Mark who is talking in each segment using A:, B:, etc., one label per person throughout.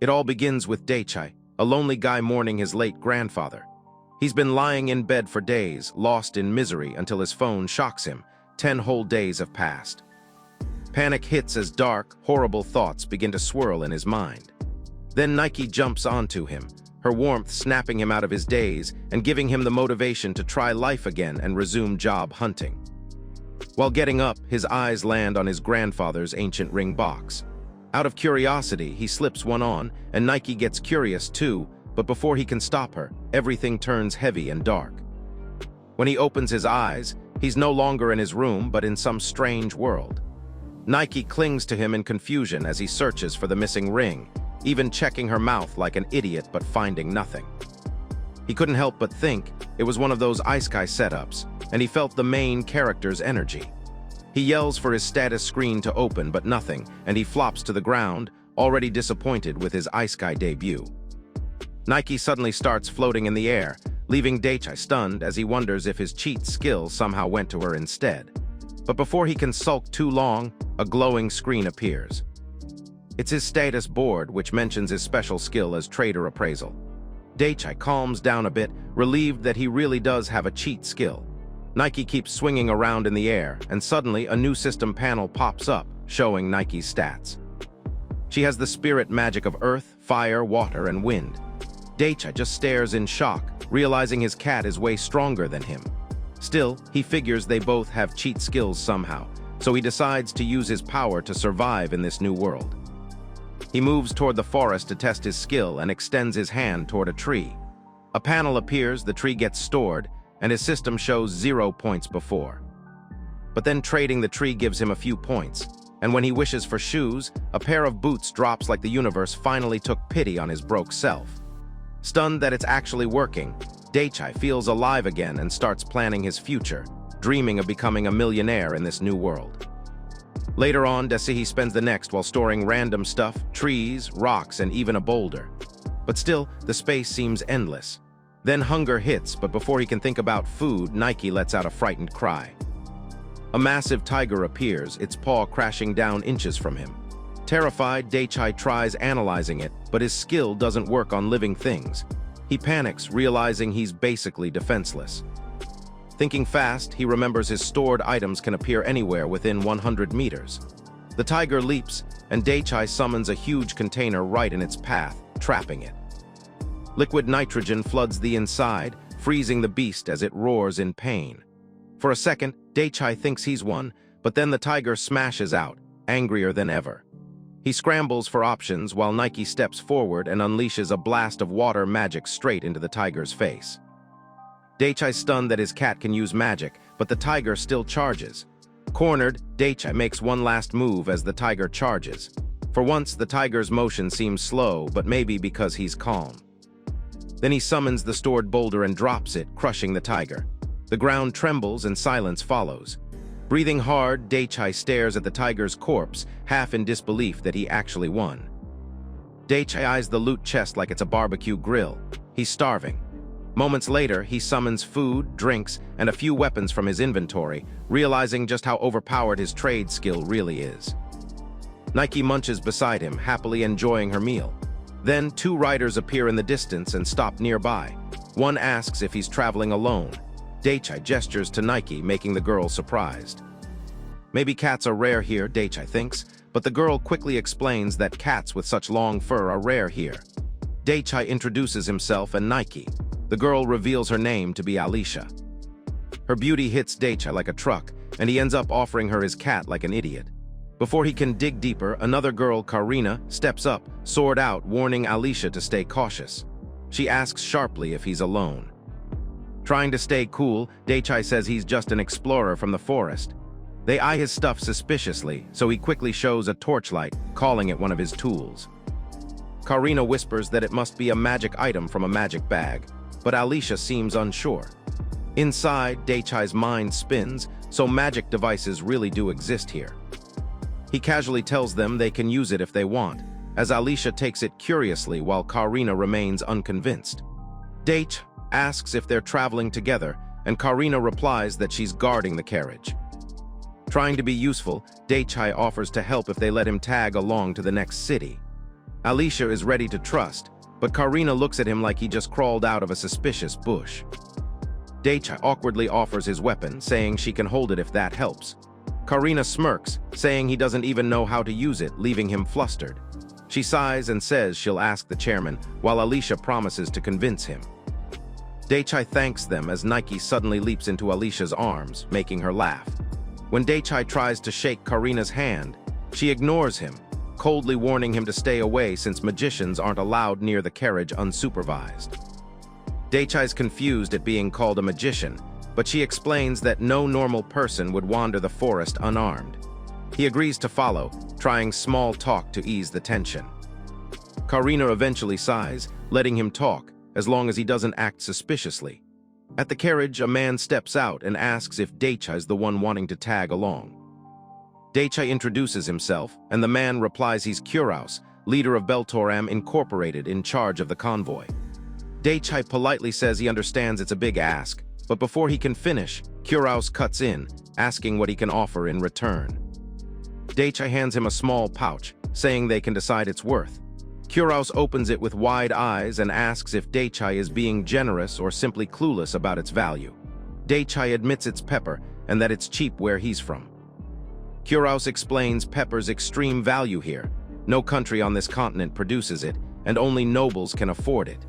A: It all begins with Daichi, a lonely guy mourning his late grandfather. He's been lying in bed for days, lost in misery until his phone shocks him. 10 whole days have passed. Panic hits as dark, horrible thoughts begin to swirl in his mind. Then Nike jumps onto him, her warmth snapping him out of his daze and giving him the motivation to try life again and resume job hunting. While getting up, his eyes land on his grandfather's ancient ring box. Out of curiosity, he slips one on, and Nike gets curious too, but before he can stop her, everything turns heavy and dark. When he opens his eyes, he's no longer in his room, but in some strange world. Nike clings to him in confusion as he searches for the missing ring, even checking her mouth like an idiot but finding nothing. He couldn't help but think it was one of those Isekaid setups, and he felt the main character's energy. He yells for his status screen to open, but nothing, and he flops to the ground, already disappointed with his Isekaid debut. Nike suddenly starts floating in the air, leaving Daichi stunned as he wonders if his cheat skill somehow went to her instead. But before he can sulk too long, a glowing screen appears. It's his status board, which mentions his special skill as trader appraisal. Daichi calms down a bit, relieved that he really does have a cheat skill. Nike keeps swinging around in the air, and suddenly a new system panel pops up, showing Nike's stats. She has the spirit magic of earth, fire, water, and wind. Daichi just stares in shock, realizing his cat is way stronger than him. Still, he figures they both have cheat skills somehow, so he decides to use his power to survive in this new world. He moves toward the forest to test his skill and extends his hand toward a tree. A panel appears, the tree gets stored, and his system shows 0 points before. But then trading the tree gives him a few points, and when he wishes for shoes, a pair of boots drops like the universe finally took pity on his broke self. Stunned that it's actually working, Daichi feels alive again and starts planning his future, dreaming of becoming a millionaire in this new world. Later on, Daichi spends the next while storing random stuff, trees, rocks, and even a boulder. But still, the space seems endless. Then hunger hits, but before he can think about food, Nike lets out a frightened cry. A massive tiger appears, its paw crashing down inches from him. Terrified, Daichi tries analyzing it, but his skill doesn't work on living things. He panics, realizing he's basically defenseless. Thinking fast, he remembers his stored items can appear anywhere within 100 meters. The tiger leaps, and Daichi summons a huge container right in its path, trapping it. Liquid nitrogen floods the inside, freezing the beast as it roars in pain. For a second, Daichi thinks he's won, but then the tiger smashes out, angrier than ever. He scrambles for options while Nike steps forward and unleashes a blast of water magic straight into the tiger's face. Daichi's stunned that his cat can use magic, but the tiger still charges. Cornered, Daichi makes one last move as the tiger charges. For once, the tiger's motion seems slow, but maybe because he's calm. Then he summons the stored boulder and drops it, crushing the tiger. The ground trembles and silence follows. Breathing hard, Daichi stares at the tiger's corpse, half in disbelief that he actually won. Daichi eyes the loot chest like it's a barbecue grill. He's starving. Moments later, he summons food, drinks, and a few weapons from his inventory, realizing just how overpowered his trade skill really is. Nike munches beside him, happily enjoying her meal. Then, 2 riders appear in the distance and stop nearby. One asks if he's traveling alone. Daichi gestures to Nike, making the girl surprised. Maybe cats are rare here, Daichi thinks, but the girl quickly explains that cats with such long fur are rare here. Daichi introduces himself and Nike. The girl reveals her name to be Alicia. Her beauty hits Daichi like a truck, and he ends up offering her his cat like an idiot. Before he can dig deeper, another girl, Karina, steps up, sword out, warning Alicia to stay cautious. She asks sharply if he's alone. Trying to stay cool, Daichi says he's just an explorer from the forest. They eye his stuff suspiciously, so he quickly shows a torchlight, calling it one of his tools. Karina whispers that it must be a magic item from a magic bag, but Alicia seems unsure. Inside, Daichi's mind spins, so magic devices really do exist here. He casually tells them they can use it if they want, as Alicia takes it curiously while Karina remains unconvinced. Daichi asks if they're traveling together, and Karina replies that she's guarding the carriage. Trying to be useful, Daichi offers to help if they let him tag along to the next city. Alicia is ready to trust, but Karina looks at him like he just crawled out of a suspicious bush. Daichi awkwardly offers his weapon, saying she can hold it if that helps. Karina smirks, saying he doesn't even know how to use it, leaving him flustered. She sighs and says she'll ask the chairman, while Alicia promises to convince him. Daichi thanks them as Nike suddenly leaps into Alicia's arms, making her laugh. When Daichi tries to shake Karina's hand, she ignores him, coldly warning him to stay away since magicians aren't allowed near the carriage unsupervised. Daichi's confused at being called a magician, but she explains that no normal person would wander the forest unarmed. He agrees to follow, trying small talk to ease the tension. Karina eventually sighs, letting him talk, as long as he doesn't act suspiciously. At the carriage, a man steps out and asks if Daichi is the one wanting to tag along. Daichi introduces himself, and the man replies he's Kuraus, leader of Beltoram Incorporated in charge of the convoy. Daichi politely says he understands it's a big ask, but before he can finish, Kuraus cuts in, asking what he can offer in return. Daichi hands him a small pouch, saying they can decide its worth. Kuraus opens it with wide eyes and asks if Daichi is being generous or simply clueless about its value. Daichi admits it's pepper and that it's cheap where he's from. Kuraus explains pepper's extreme value here. No country on this continent produces it, and only nobles can afford it.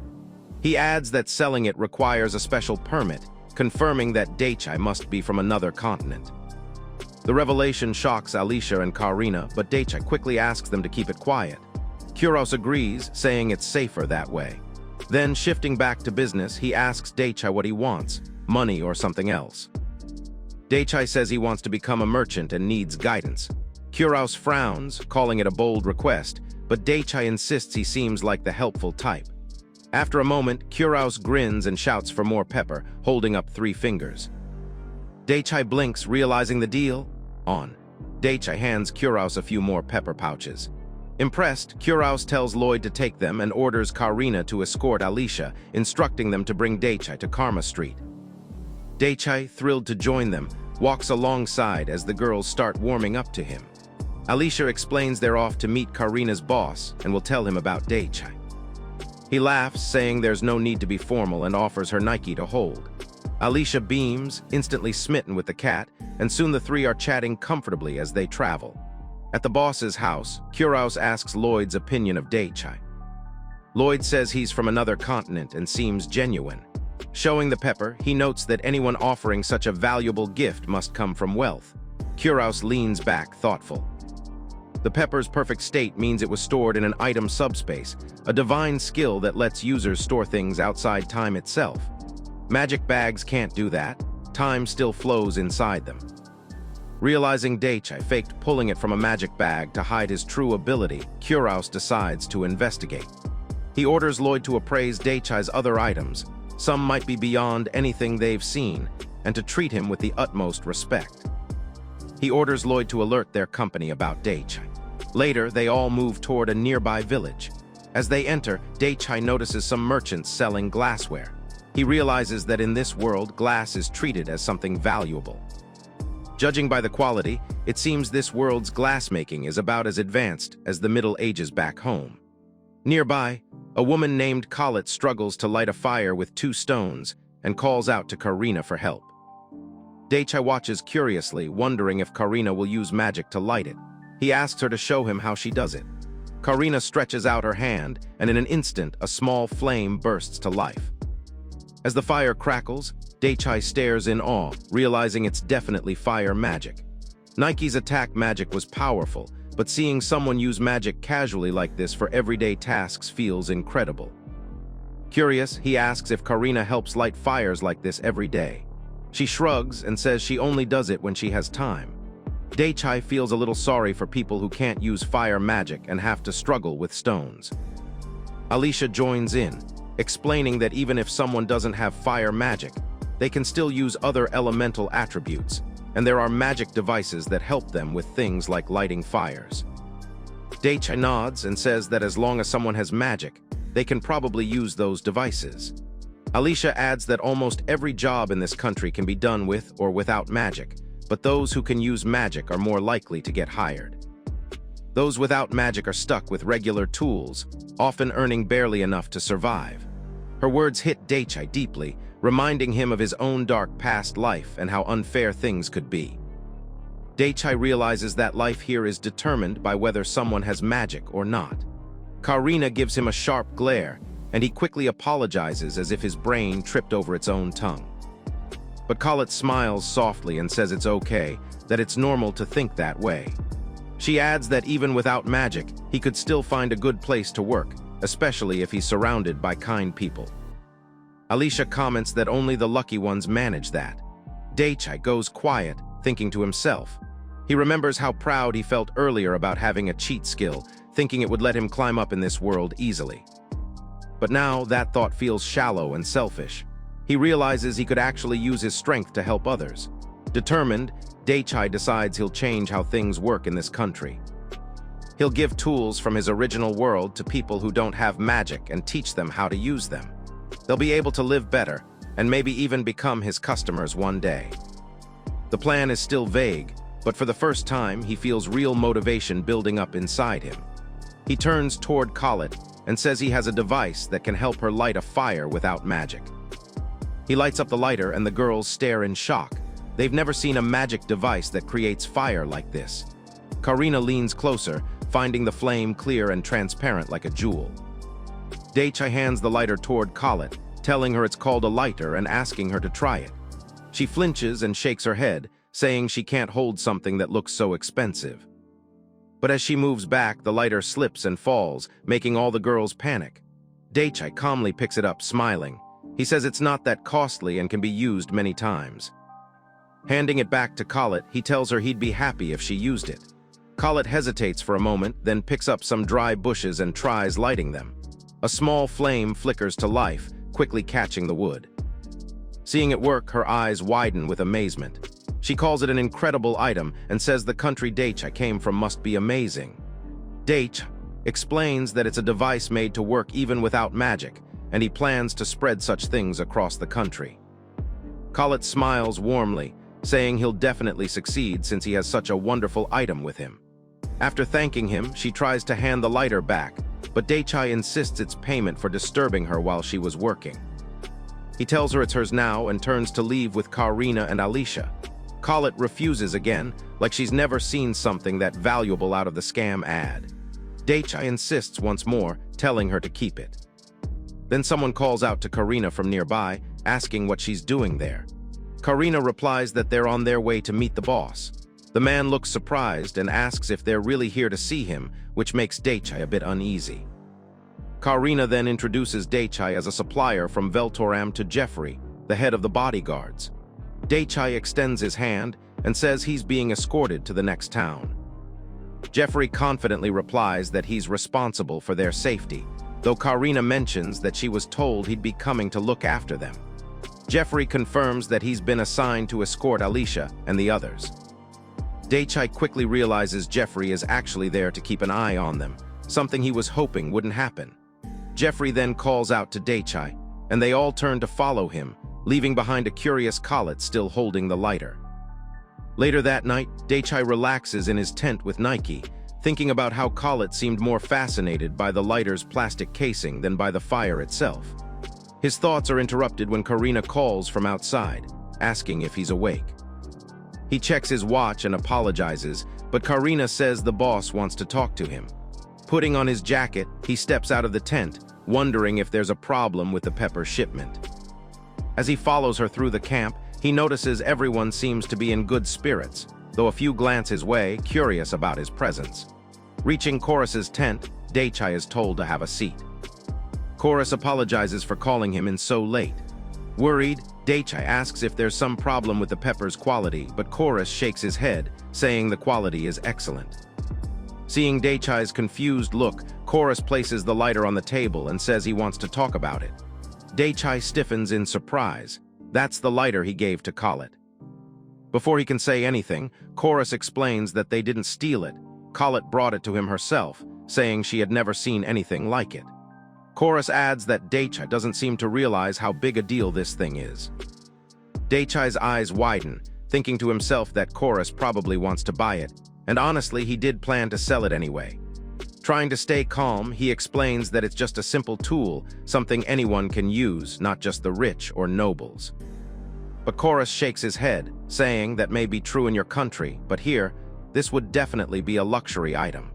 A: He adds that selling it requires a special permit, confirming that Daichi must be from another continent. The revelation shocks Alicia and Karina, but Daichi quickly asks them to keep it quiet. Kuraus agrees, saying it's safer that way. Then, shifting back to business, he asks Daichi what he wants, money or something else. Daichi says he wants to become a merchant and needs guidance. Kuraus frowns, calling it a bold request, but Daichi insists he seems like the helpful type. After a moment, Kuraus grins and shouts for more pepper, holding up 3 fingers. Daichi blinks, realizing the deal. On. Daichi hands Kuraus a few more pepper pouches. Impressed, Kuraus tells Lloyd to take them and orders Karina to escort Alicia, instructing them to bring Daichi to Karma Street. Daichi, thrilled to join them, walks alongside as the girls start warming up to him. Alicia explains they're off to meet Karina's boss and will tell him about Daichi. He laughs, saying there's no need to be formal, and offers her Nike to hold. Alicia beams, instantly smitten with the cat, and soon the 3 are chatting comfortably as they travel. At the boss's house, Kuraus asks Lloyd's opinion of Daichi. Lloyd says he's from another continent and seems genuine. Showing the pepper, he notes that anyone offering such a valuable gift must come from wealth. Kuraus leans back, thoughtful. The pepper's perfect state means it was stored in an item subspace, a divine skill that lets users store things outside time itself. Magic bags can't do that. Time still flows inside them. Realizing Daichi faked pulling it from a magic bag to hide his true ability, Kuraus decides to investigate. He orders Lloyd to appraise Daichi's other items. Some might be beyond anything they've seen, and to treat him with the utmost respect. He orders Lloyd to alert their company about Daichi. Later, they all move toward a nearby village. As they enter, Daichi notices some merchants selling glassware. He realizes that in this world, glass is treated as something valuable. Judging by the quality, it seems this world's glassmaking is about as advanced as the Middle Ages back home. Nearby, a woman named Colette struggles to light a fire with 2 stones and calls out to Karina for help. Daichi watches curiously, wondering if Karina will use magic to light it. He asks her to show him how she does it. Karina stretches out her hand, and in an instant, a small flame bursts to life. As the fire crackles, Daichi stares in awe, realizing it's definitely fire magic. Nike's attack magic was powerful, but seeing someone use magic casually like this for everyday tasks feels incredible. Curious, he asks if Karina helps light fires like this every day. She shrugs and says she only does it when she has time. Daichi feels a little sorry for people who can't use fire magic and have to struggle with stones. Alicia joins in, explaining that even if someone doesn't have fire magic, they can still use other elemental attributes, and there are magic devices that help them with things like lighting fires. Daichi nods and says that as long as someone has magic, they can probably use those devices. Alicia adds that almost every job in this country can be done with or without magic, but those who can use magic are more likely to get hired. Those without magic are stuck with regular tools, often earning barely enough to survive. Her words hit Daichi deeply, reminding him of his own dark past life and how unfair things could be. Daichi realizes that life here is determined by whether someone has magic or not. Karina gives him a sharp glare, and he quickly apologizes as if his brain tripped over its own tongue. But Khaled smiles softly and says it's okay, that it's normal to think that way. She adds that even without magic, he could still find a good place to work, especially if he's surrounded by kind people. Alicia comments that only the lucky ones manage that. Daichi goes quiet, thinking to himself. He remembers how proud he felt earlier about having a cheat skill, thinking it would let him climb up in this world easily. But now that thought feels shallow and selfish. He realizes he could actually use his strength to help others. Determined, Daichi decides he'll change how things work in this country. He'll give tools from his original world to people who don't have magic and teach them how to use them. They'll be able to live better, and maybe even become his customers one day. The plan is still vague, but for the first time, he feels real motivation building up inside him. He turns toward Khaled and says he has a device that can help her light a fire without magic. He lights up the lighter and the girls stare in shock. They've never seen a magic device that creates fire like this. Karina leans closer, finding the flame clear and transparent like a jewel. Daichi hands the lighter toward Khaled, telling her it's called a lighter and asking her to try it. She flinches and shakes her head, saying she can't hold something that looks so expensive. But as she moves back, the lighter slips and falls, making all the girls panic. Daichi calmly picks it up, smiling. He says it's not that costly and can be used many times. Handing it back to Khaled, he tells her he'd be happy if she used it. Khaled hesitates for a moment, then picks up some dry bushes and tries lighting them. A small flame flickers to life, quickly catching the wood. Seeing it work, her eyes widen with amazement. She calls it an incredible item and says the country Daichi came from must be amazing. Daichi explains that it's a device made to work even without magic, and he plans to spread such things across the country. Khaled smiles warmly, saying he'll definitely succeed since he has such a wonderful item with him. After thanking him, she tries to hand the lighter back, but Daichi insists it's payment for disturbing her while she was working. He tells her it's hers now and turns to leave with Karina and Alicia. Khaled refuses again, like she's never seen something that valuable out of the scam ad. Daichi insists once more, telling her to keep it. Then someone calls out to Karina from nearby, asking what she's doing there. Karina replies that they're on their way to meet the boss. The man looks surprised and asks if they're really here to see him, which makes Daichi a bit uneasy. Karina then introduces Daichi as a supplier from Veltoram to Jeffrey, the head of the bodyguards. Daichi extends his hand and says he's being escorted to the next town. Jeffrey confidently replies that he's responsible for their safety, though Karina mentions that she was told he'd be coming to look after them. Jeffrey confirms that he's been assigned to escort Alicia and the others. Daichi quickly realizes Jeffrey is actually there to keep an eye on them, something he was hoping wouldn't happen. Jeffrey then calls out to Daichi, and they all turn to follow him, leaving behind a curious Khaled still holding the lighter. Later that night, Daichi relaxes in his tent with Nike, thinking about how Khaled seemed more fascinated by the lighter's plastic casing than by the fire itself. His thoughts are interrupted when Karina calls from outside, asking if he's awake. He checks his watch and apologizes, but Karina says the boss wants to talk to him. Putting on his jacket, he steps out of the tent, wondering if there's a problem with the pepper shipment. As he follows her through the camp, he notices everyone seems to be in good spirits, though a few glance his way, curious about his presence. Reaching Chorus's tent, Daichi is told to have a seat. Chorus apologizes for calling him in so late. Worried, Daichi asks if there's some problem with the pepper's quality, but Chorus shakes his head, saying the quality is excellent. Seeing Daichi's confused look, Chorus places the lighter on the table and says he wants to talk about it. Daichi stiffens in surprise. That's the lighter he gave to Khaled. Before he can say anything, Chorus explains that they didn't steal it. Khaled brought it to him herself, saying she had never seen anything like it. Chorus adds that Daichi doesn't seem to realize how big a deal this thing is. Daichi's eyes widen, thinking to himself that Chorus probably wants to buy it, and honestly, he did plan to sell it anyway. Trying to stay calm, he explains that it's just a simple tool, something anyone can use, not just the rich or nobles. But Chorus shakes his head, saying that may be true in your country, but here, this would definitely be a luxury item.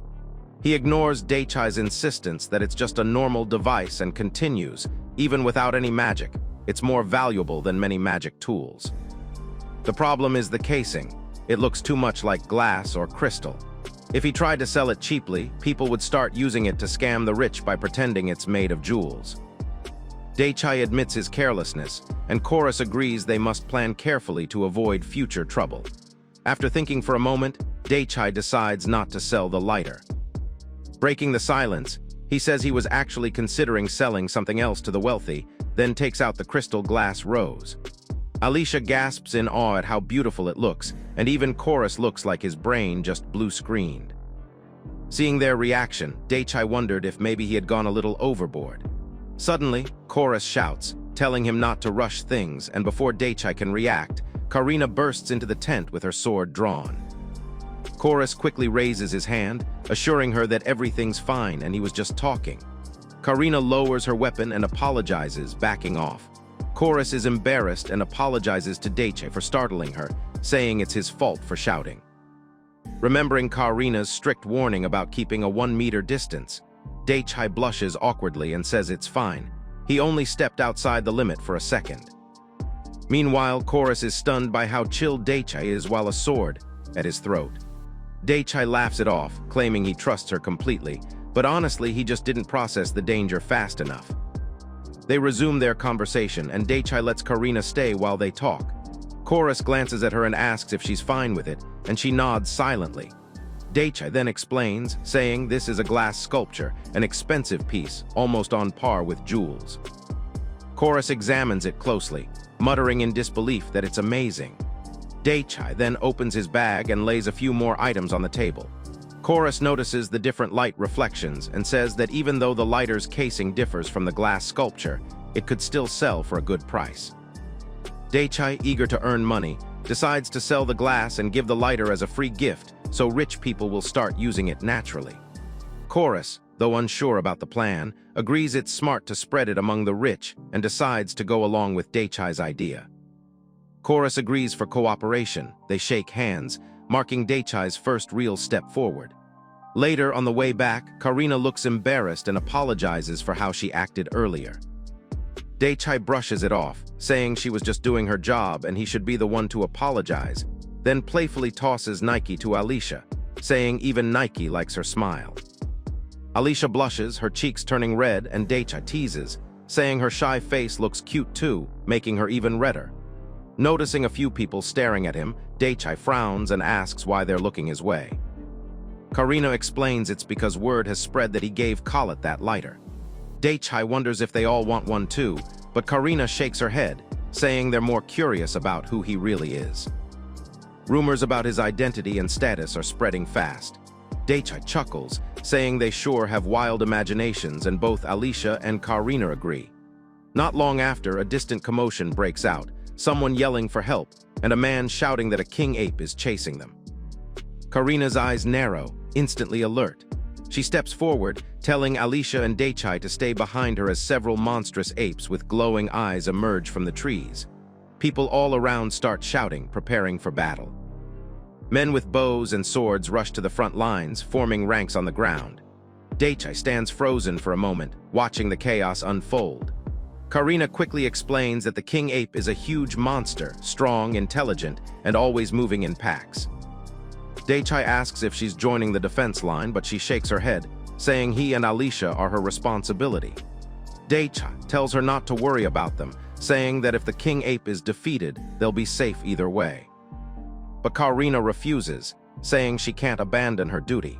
A: He ignores Daichi's insistence that it's just a normal device and continues, even without any magic, it's more valuable than many magic tools. The problem is the casing. It looks too much like glass or crystal. If he tried to sell it cheaply, people would start using it to scam the rich by pretending it's made of jewels. Daichi admits his carelessness, and Chorus agrees they must plan carefully to avoid future trouble. After thinking for a moment, Daichi decides not to sell the lighter. Breaking the silence, he says he was actually considering selling something else to the wealthy, then takes out the crystal glass rose. Alicia gasps in awe at how beautiful it looks, and even Chorus looks like his brain just blue-screened. Seeing their reaction, Daichi wondered if maybe he had gone a little overboard. Suddenly, Chorus shouts, telling him not to rush things, and before Daichi can react, Karina bursts into the tent with her sword drawn. Chorus quickly raises his hand, assuring her that everything's fine and he was just talking. Karina lowers her weapon and apologizes, backing off. Chorus is embarrassed and apologizes to Daichi for startling her, saying it's his fault for shouting. Remembering Karina's strict warning about keeping a 1-meter distance, Daichi blushes awkwardly and says it's fine. He only stepped outside the limit for a second. Meanwhile, Chorus is stunned by how chill Daichi is while a sword at his throat. Daichi laughs it off, claiming he trusts her completely, but honestly, he just didn't process the danger fast enough. They resume their conversation, and Daichi lets Karina stay while they talk. Chorus glances at her and asks if she's fine with it, and she nods silently. Daichi then explains, saying this is a glass sculpture, an expensive piece, almost on par with jewels. Chorus examines it closely, muttering in disbelief that it's amazing. Daichi then opens his bag and lays a few more items on the table. Chorus notices the different light reflections and says that even though the lighter's casing differs from the glass sculpture, it could still sell for a good price. Daichi, eager to earn money, decides to sell the glass and give the lighter as a free gift so rich people will start using it naturally. Chorus, though unsure about the plan, agrees it's smart to spread it among the rich and decides to go along with Daichi's idea. Chorus agrees for cooperation. They shake hands, marking Daichi's first real step forward. Later, on the way back, Karina looks embarrassed and apologizes for how she acted earlier. Daichi brushes it off, saying she was just doing her job and he should be the one to apologize, then playfully tosses Nike to Alicia, saying even Nike likes her smile. Alicia blushes, her cheeks turning red, and Daichi teases, saying her shy face looks cute too, making her even redder. Noticing a few people staring at him, Daichi frowns and asks why they're looking his way. Karina explains it's because word has spread that he gave Khaled that lighter. Daichi wonders if they all want one too, but Karina shakes her head, saying they're more curious about who he really is. Rumors about his identity and status are spreading fast. Daichi chuckles, saying they sure have wild imaginations, and both Alicia and Karina agree. Not long after, a distant commotion breaks out, someone yelling for help, and a man shouting that a king ape is chasing them. Karina's eyes narrow, instantly alert. She steps forward, telling Alicia and Daichi to stay behind her as several monstrous apes with glowing eyes emerge from the trees. People all around start shouting, preparing for battle. Men with bows and swords rush to the front lines, forming ranks on the ground. Daichi stands frozen for a moment, watching the chaos unfold. Karina quickly explains that the king ape is a huge monster, strong, intelligent, and always moving in packs. Daichi asks if she's joining the defense line, but she shakes her head, saying he and Alicia are her responsibility. Daichi tells her not to worry about them, saying that if the king ape is defeated, they'll be safe either way. But Karina refuses, saying she can't abandon her duty.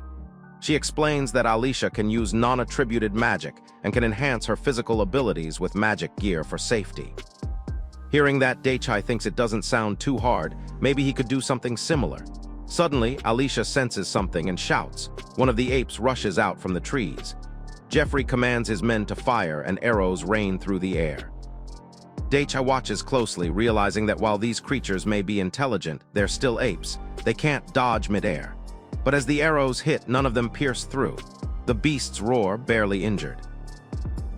A: She explains that Alicia can use non-attributed magic and can enhance her physical abilities with magic gear for safety. Hearing that, Daichi thinks it doesn't sound too hard, maybe he could do something similar. Suddenly, Alicia senses something and shouts. One of the apes rushes out from the trees. Jeffrey commands his men to fire, and arrows rain through the air. Daichi watches closely, realizing that while these creatures may be intelligent, they're still apes. They can't dodge midair. But as the arrows hit, none of them pierce through. The beasts roar, barely injured.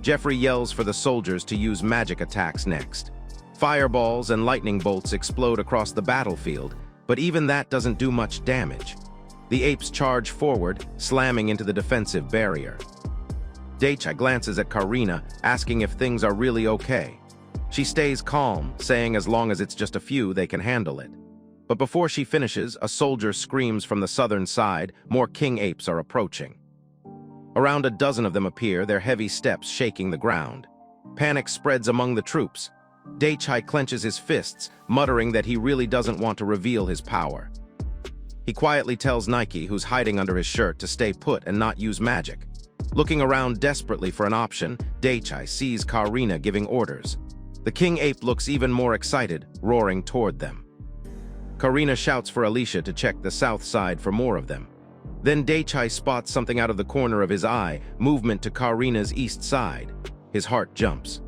A: Jeffrey yells for the soldiers to use magic attacks next. Fireballs and lightning bolts explode across the battlefield, but even that doesn't do much damage. The apes charge forward, slamming into the defensive barrier. Daichi glances at Karina, asking if things are really okay. She stays calm, saying as long as it's just a few, they can handle it. But before she finishes, a soldier screams from the southern side, more king apes are approaching. Around a dozen of them appear, their heavy steps shaking the ground. Panic spreads among the troops. Daichi clenches his fists, muttering that he really doesn't want to reveal his power. He quietly tells Nike, who's hiding under his shirt, to stay put and not use magic. Looking around desperately for an option, Daichi sees Karina giving orders. The king ape looks even more excited, roaring toward them. Karina shouts for Alicia to check the south side for more of them. Then Daichi spots something out of the corner of his eye, movement to Karina's east side. His heart jumps.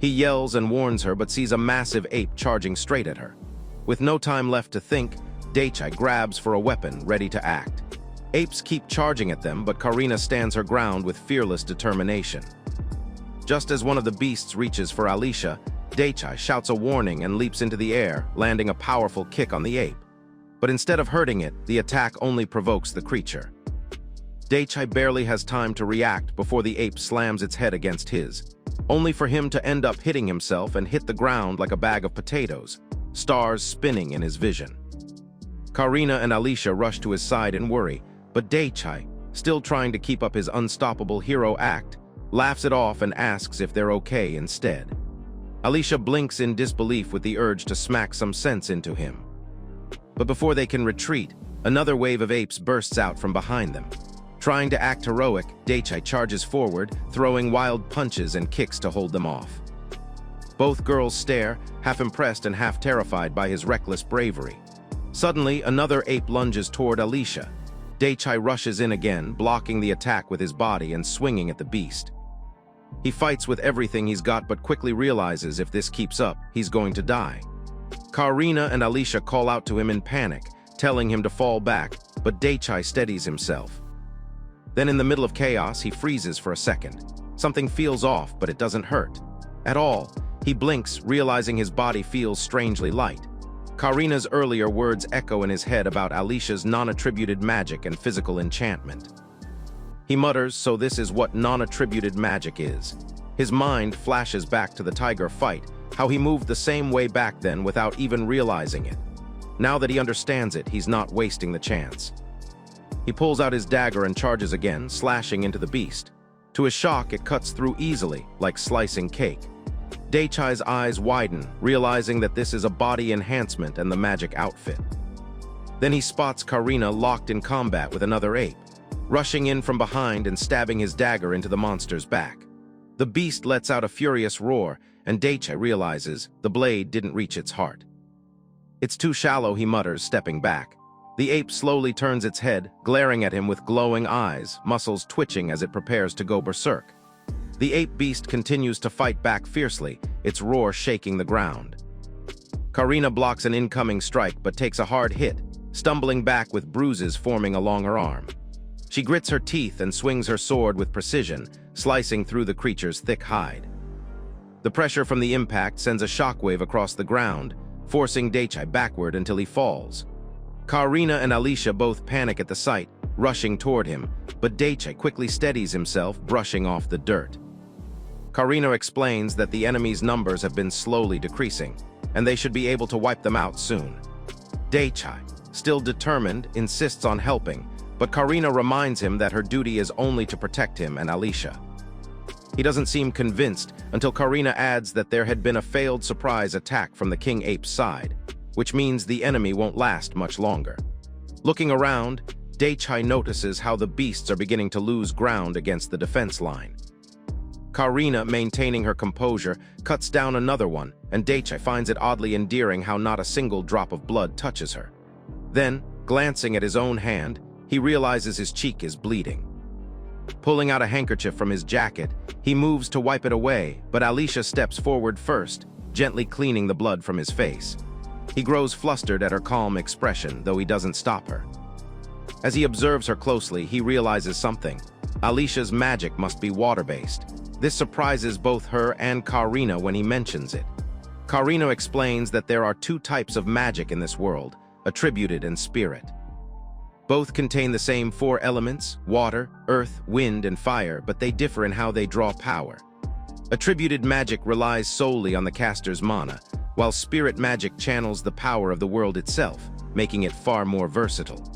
A: He yells and warns her, but sees a massive ape charging straight at her. With no time left to think, Daichi grabs for a weapon, ready to act. Apes keep charging at them, but Karina stands her ground with fearless determination. Just as one of the beasts reaches for Alicia, Daichi shouts a warning and leaps into the air, landing a powerful kick on the ape. But instead of hurting it, the attack only provokes the creature. Daichi barely has time to react before the ape slams its head against his, only for him to end up hitting himself and hit the ground like a bag of potatoes, stars spinning in his vision. Karina and Alicia rush to his side in worry, but Daichi, still trying to keep up his unstoppable hero act, laughs it off and asks if they're okay instead. Alicia blinks in disbelief with the urge to smack some sense into him. But before they can retreat, another wave of apes bursts out from behind them. Trying to act heroic, Daichi charges forward, throwing wild punches and kicks to hold them off. Both girls stare, half impressed and half terrified by his reckless bravery. Suddenly, another ape lunges toward Alicia. Daichi rushes in again, blocking the attack with his body and swinging at the beast. He fights with everything he's got but quickly realizes if this keeps up, he's going to die. Karina and Alicia call out to him in panic, telling him to fall back, but Daichi steadies himself. Then in the middle of chaos, he freezes for a second. Something feels off, but it doesn't hurt at all. He blinks, realizing his body feels strangely light. Karina's earlier words echo in his head about Alicia's non-attributed magic and physical enchantment. He mutters, so this is what non-attributed magic is. His mind flashes back to the tiger fight, how he moved the same way back then without even realizing it. Now that he understands it, he's not wasting the chance. He pulls out his dagger and charges again, slashing into the beast. To his shock, it cuts through easily, like slicing cake. Daichi's eyes widen, realizing that this is a body enhancement and the magic outfit. Then he spots Karina locked in combat with another ape, rushing in from behind and stabbing his dagger into the monster's back. The beast lets out a furious roar, and Daichi realizes the blade didn't reach its heart. It's too shallow, he mutters, stepping back. The ape slowly turns its head, glaring at him with glowing eyes, muscles twitching as it prepares to go berserk. The ape beast continues to fight back fiercely, its roar shaking the ground. Karina blocks an incoming strike but takes a hard hit, stumbling back with bruises forming along her arm. She grits her teeth and swings her sword with precision, slicing through the creature's thick hide. The pressure from the impact sends a shockwave across the ground, forcing Daichi backward until he falls. Karina and Alicia both panic at the sight, rushing toward him, but Daichi quickly steadies himself, brushing off the dirt. Karina explains that the enemy's numbers have been slowly decreasing, and they should be able to wipe them out soon. Daichi, still determined, insists on helping, but Karina reminds him that her duty is only to protect him and Alicia. He doesn't seem convinced until Karina adds that there had been a failed surprise attack from the king ape's side, which means the enemy won't last much longer. Looking around, Daichi notices how the beasts are beginning to lose ground against the defense line. Karina, maintaining her composure, cuts down another one, and Daichi finds it oddly endearing how not a single drop of blood touches her. Then, glancing at his own hand, he realizes his cheek is bleeding. Pulling out a handkerchief from his jacket, he moves to wipe it away, but Alicia steps forward first, gently cleaning the blood from his face. He grows flustered at her calm expression, though he doesn't stop her. As he observes her closely, he realizes something. Alicia's magic must be water-based. This surprises both her and Karina when he mentions it. Karina explains that there are two types of magic in this world, attributed and spirit. Both contain the same four elements, water, earth, wind, and fire, but they differ in how they draw power. Attributed magic relies solely on the caster's mana, while spirit magic channels the power of the world itself, making it far more versatile.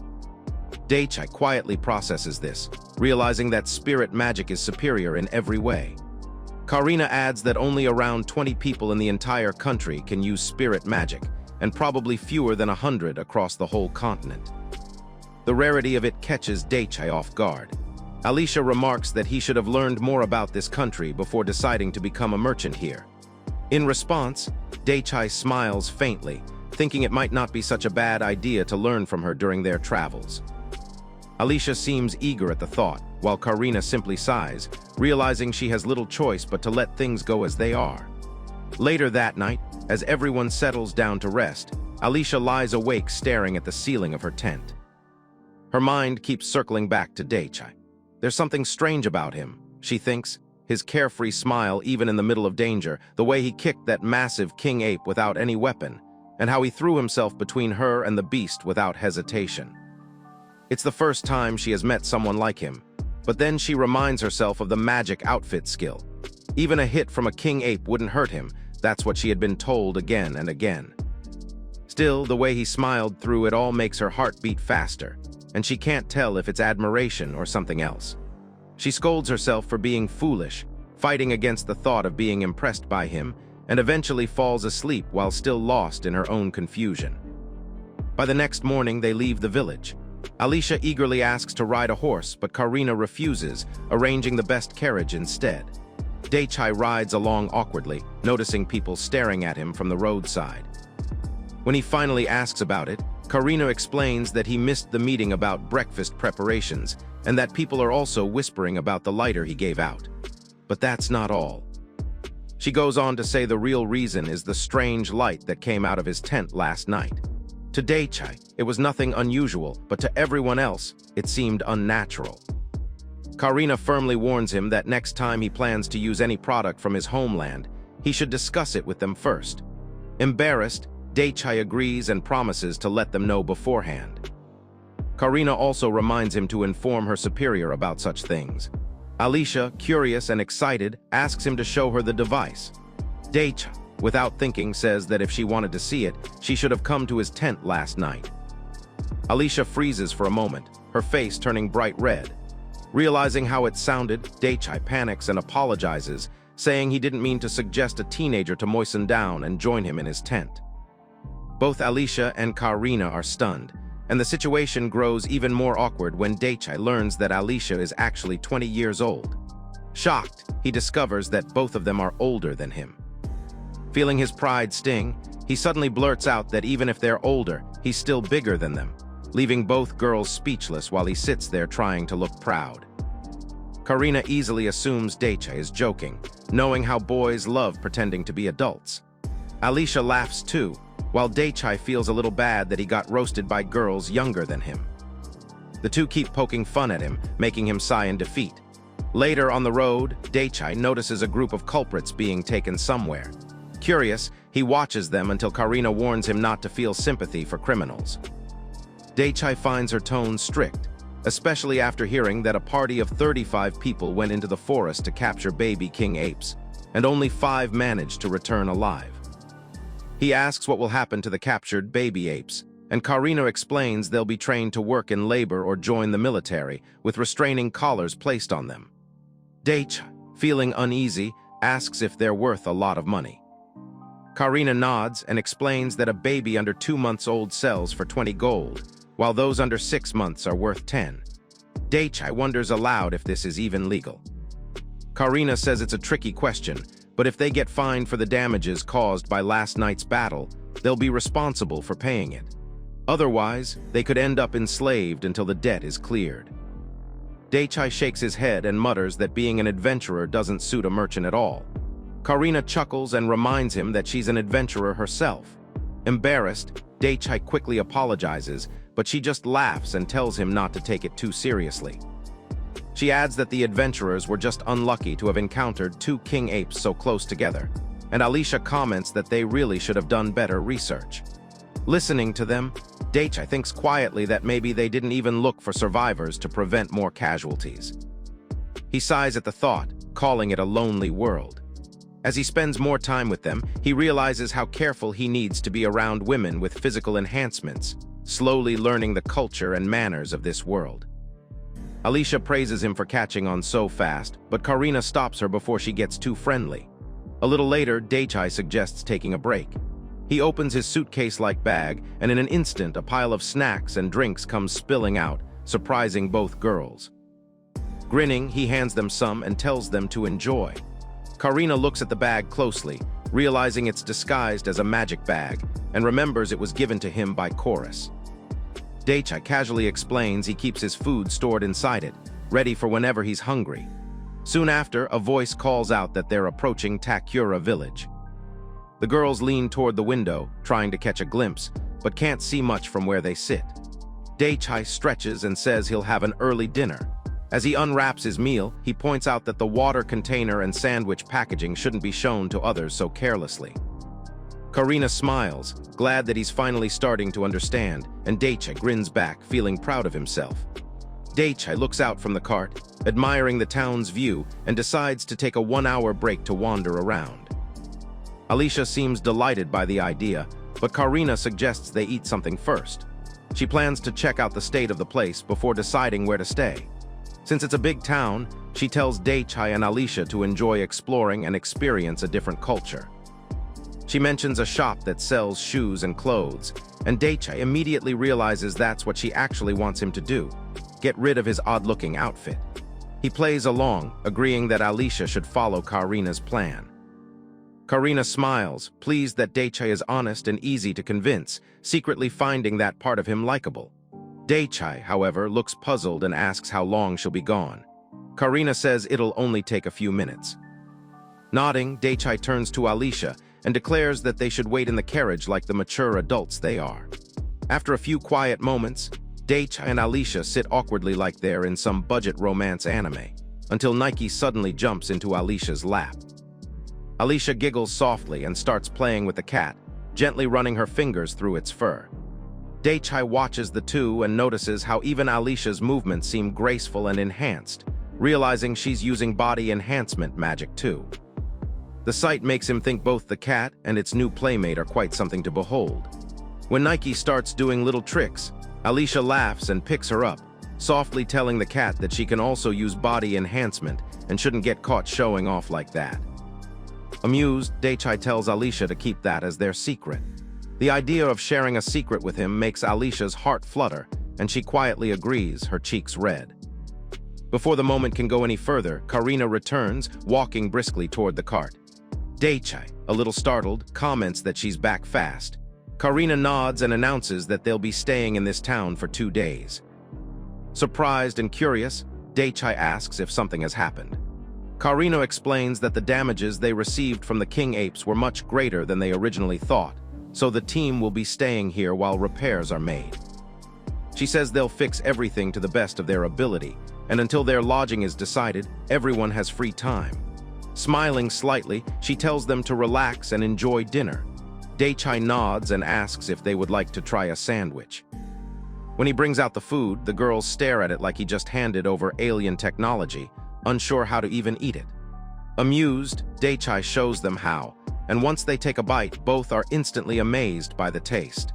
A: Daichi quietly processes this, realizing that spirit magic is superior in every way. Karina adds that only around 20 people in the entire country can use spirit magic, and probably fewer than 100 across the whole continent. The rarity of it catches Daichi off guard. Alicia remarks that he should have learned more about this country before deciding to become a merchant here. In response, Daichi smiles faintly, thinking it might not be such a bad idea to learn from her during their travels. Alicia seems eager at the thought, while Karina simply sighs, realizing she has little choice but to let things go as they are. Later that night, as everyone settles down to rest, Alicia lies awake staring at the ceiling of her tent. Her mind keeps circling back to Daichi. There's something strange about him, she thinks, his carefree smile even in the middle of danger, the way he kicked that massive king ape without any weapon, and how he threw himself between her and the beast without hesitation. It's the first time she has met someone like him, but then she reminds herself of the magic outfit skill. Even a hit from a king ape wouldn't hurt him, that's what she had been told again and again. Still, the way he smiled through it all makes her heart beat faster, and she can't tell if it's admiration or something else. She scolds herself for being foolish, fighting against the thought of being impressed by him, and eventually falls asleep while still lost in her own confusion. By the next morning, they leave the village. Alicia eagerly asks to ride a horse, but Karina refuses, arranging the best carriage instead. Daichi rides along awkwardly, noticing people staring at him from the roadside. When he finally asks about it, Karina explains that he missed the meeting about breakfast preparations, and that people are also whispering about the lighter he gave out. But that's not all. She goes on to say the real reason is the strange light that came out of his tent last night. To Daichi, it was nothing unusual, but to everyone else, it seemed unnatural. Karina firmly warns him that next time he plans to use any product from his homeland, he should discuss it with them first. Embarrassed, Daichi agrees and promises to let them know beforehand. Karina also reminds him to inform her superior about such things. Alicia, curious and excited, asks him to show her the device. Daichi, without thinking, says that if she wanted to see it, she should have come to his tent last night. Alicia freezes for a moment, her face turning bright red. Realizing how it sounded, Daichi panics and apologizes, saying he didn't mean to suggest a teenager to moisten down and join him in his tent. Both Alicia and Karina are stunned, and the situation grows even more awkward when Daichi learns that Alicia is actually 20 years old. Shocked, he discovers that both of them are older than him. Feeling his pride sting, he suddenly blurts out that even if they're older, he's still bigger than them, leaving both girls speechless while he sits there trying to look proud. Karina easily assumes Daichi is joking, knowing how boys love pretending to be adults. Alicia laughs too, while Daichi feels a little bad that he got roasted by girls younger than him. The two keep poking fun at him, making him sigh in defeat. Later on the road, Daichi notices a group of culprits being taken somewhere. Curious, he watches them until Karina warns him not to feel sympathy for criminals. Daichi finds her tone strict, especially after hearing that a party of 35 people went into the forest to capture baby king apes, and only 5 managed to return alive. He asks what will happen to the captured baby apes, and Karina explains they'll be trained to work in labor or join the military, with restraining collars placed on them. Daichi, feeling uneasy, asks if they're worth a lot of money. Karina nods and explains that a baby under 2 months old sells for 20 gold, while those under 6 months are worth 10. Daichi wonders aloud if this is even legal. Karina says it's a tricky question, but if they get fined for the damages caused by last night's battle, they'll be responsible for paying it. Otherwise, they could end up enslaved until the debt is cleared. Daichi shakes his head and mutters that being an adventurer doesn't suit a merchant at all. Karina chuckles and reminds him that she's an adventurer herself. Embarrassed, Daichi quickly apologizes, but she just laughs and tells him not to take it too seriously. She adds that the adventurers were just unlucky to have encountered two king apes so close together, and Alicia comments that they really should have done better research. Listening to them, Daichi thinks quietly that maybe they didn't even look for survivors to prevent more casualties. He sighs at the thought, calling it a lonely world. As he spends more time with them, he realizes how careful he needs to be around women with physical enhancements, slowly learning the culture and manners of this world. Alicia praises him for catching on so fast, but Karina stops her before she gets too friendly. A little later, Daichi suggests taking a break. He opens his suitcase-like bag, and in an instant, a pile of snacks and drinks comes spilling out, surprising both girls. Grinning, he hands them some and tells them to enjoy. Karina looks at the bag closely, realizing it's disguised as a magic bag, and remembers it was given to him by Chorus. Daichi casually explains he keeps his food stored inside it, ready for whenever he's hungry. Soon after, a voice calls out that they're approaching Takura village. The girls lean toward the window, trying to catch a glimpse, but can't see much from where they sit. Daichi stretches and says he'll have an early dinner. As he unwraps his meal, he points out that the water container and sandwich packaging shouldn't be shown to others so carelessly. Karina smiles, glad that he's finally starting to understand, and Daichi grins back, feeling proud of himself. Daichi looks out from the cart, admiring the town's view, and decides to take a 1-hour break to wander around. Alicia seems delighted by the idea, but Karina suggests they eat something first. She plans to check out the state of the place before deciding where to stay. Since it's a big town, she tells Daichi and Alicia to enjoy exploring and experience a different culture. She mentions a shop that sells shoes and clothes, and Daichi immediately realizes that's what she actually wants him to do, get rid of his odd-looking outfit. He plays along, agreeing that Alicia should follow Karina's plan. Karina smiles, pleased that Daichi is honest and easy to convince, secretly finding that part of him likable. Daichi, however, looks puzzled and asks how long she'll be gone. Karina says it'll only take a few minutes. Nodding, Daichi turns to Alicia and declares that they should wait in the carriage like the mature adults they are. After a few quiet moments, Daichi and Alicia sit awkwardly like they're in some budget romance anime, until Nike suddenly jumps into Alicia's lap. Alicia giggles softly and starts playing with the cat, gently running her fingers through its fur. Daichi watches the two and notices how even Alicia's movements seem graceful and enhanced, realizing she's using body enhancement magic too. The sight makes him think both the cat and its new playmate are quite something to behold. When Nike starts doing little tricks, Alicia laughs and picks her up, softly telling the cat that she can also use body enhancement and shouldn't get caught showing off like that. Amused, Daichi tells Alicia to keep that as their secret. The idea of sharing a secret with him makes Alicia's heart flutter, and she quietly agrees, her cheeks red. Before the moment can go any further, Karina returns, walking briskly toward the cart. Daichi, a little startled, comments that she's back fast. Karina nods and announces that they'll be staying in this town for 2 days. Surprised and curious, Daichi asks if something has happened. Karina explains that the damages they received from the king apes were much greater than they originally thought, so the team will be staying here while repairs are made. She says they'll fix everything to the best of their ability, and until their lodging is decided, everyone has free time. Smiling slightly, she tells them to relax and enjoy dinner. Daichi nods and asks if they would like to try a sandwich. When he brings out the food, the girls stare at it like he just handed over alien technology, unsure how to even eat it. Amused, Daichi shows them how, and once they take a bite, both are instantly amazed by the taste.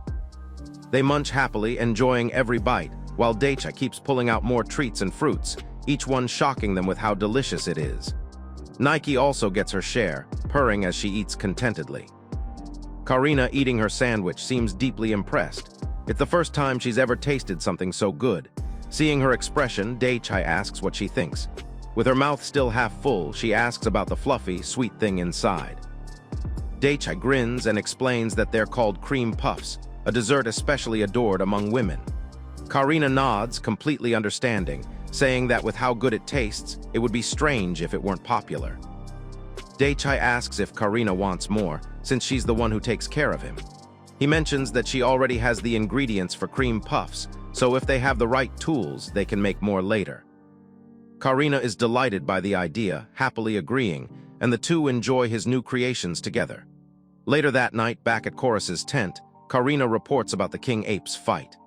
A: They munch happily, enjoying every bite, while Daichi keeps pulling out more treats and fruits, each one shocking them with how delicious it is. Nike also gets her share, purring as she eats contentedly. Karina, eating her sandwich, seems deeply impressed. It's the first time she's ever tasted something so good. Seeing her expression, Daichi asks what she thinks. With her mouth still half full, she asks about the fluffy, sweet thing inside. Daichi grins and explains that they're called cream puffs, a dessert especially adored among women. Karina nods, completely understanding, saying that with how good it tastes, it would be strange if it weren't popular. Daichi asks if Karina wants more, since she's the one who takes care of him. He mentions that she already has the ingredients for cream puffs, so if they have the right tools, they can make more later. Karina is delighted by the idea, happily agreeing, and the two enjoy his new creations together. Later that night, back at Chorus's tent, Karina reports about the King Apes fight.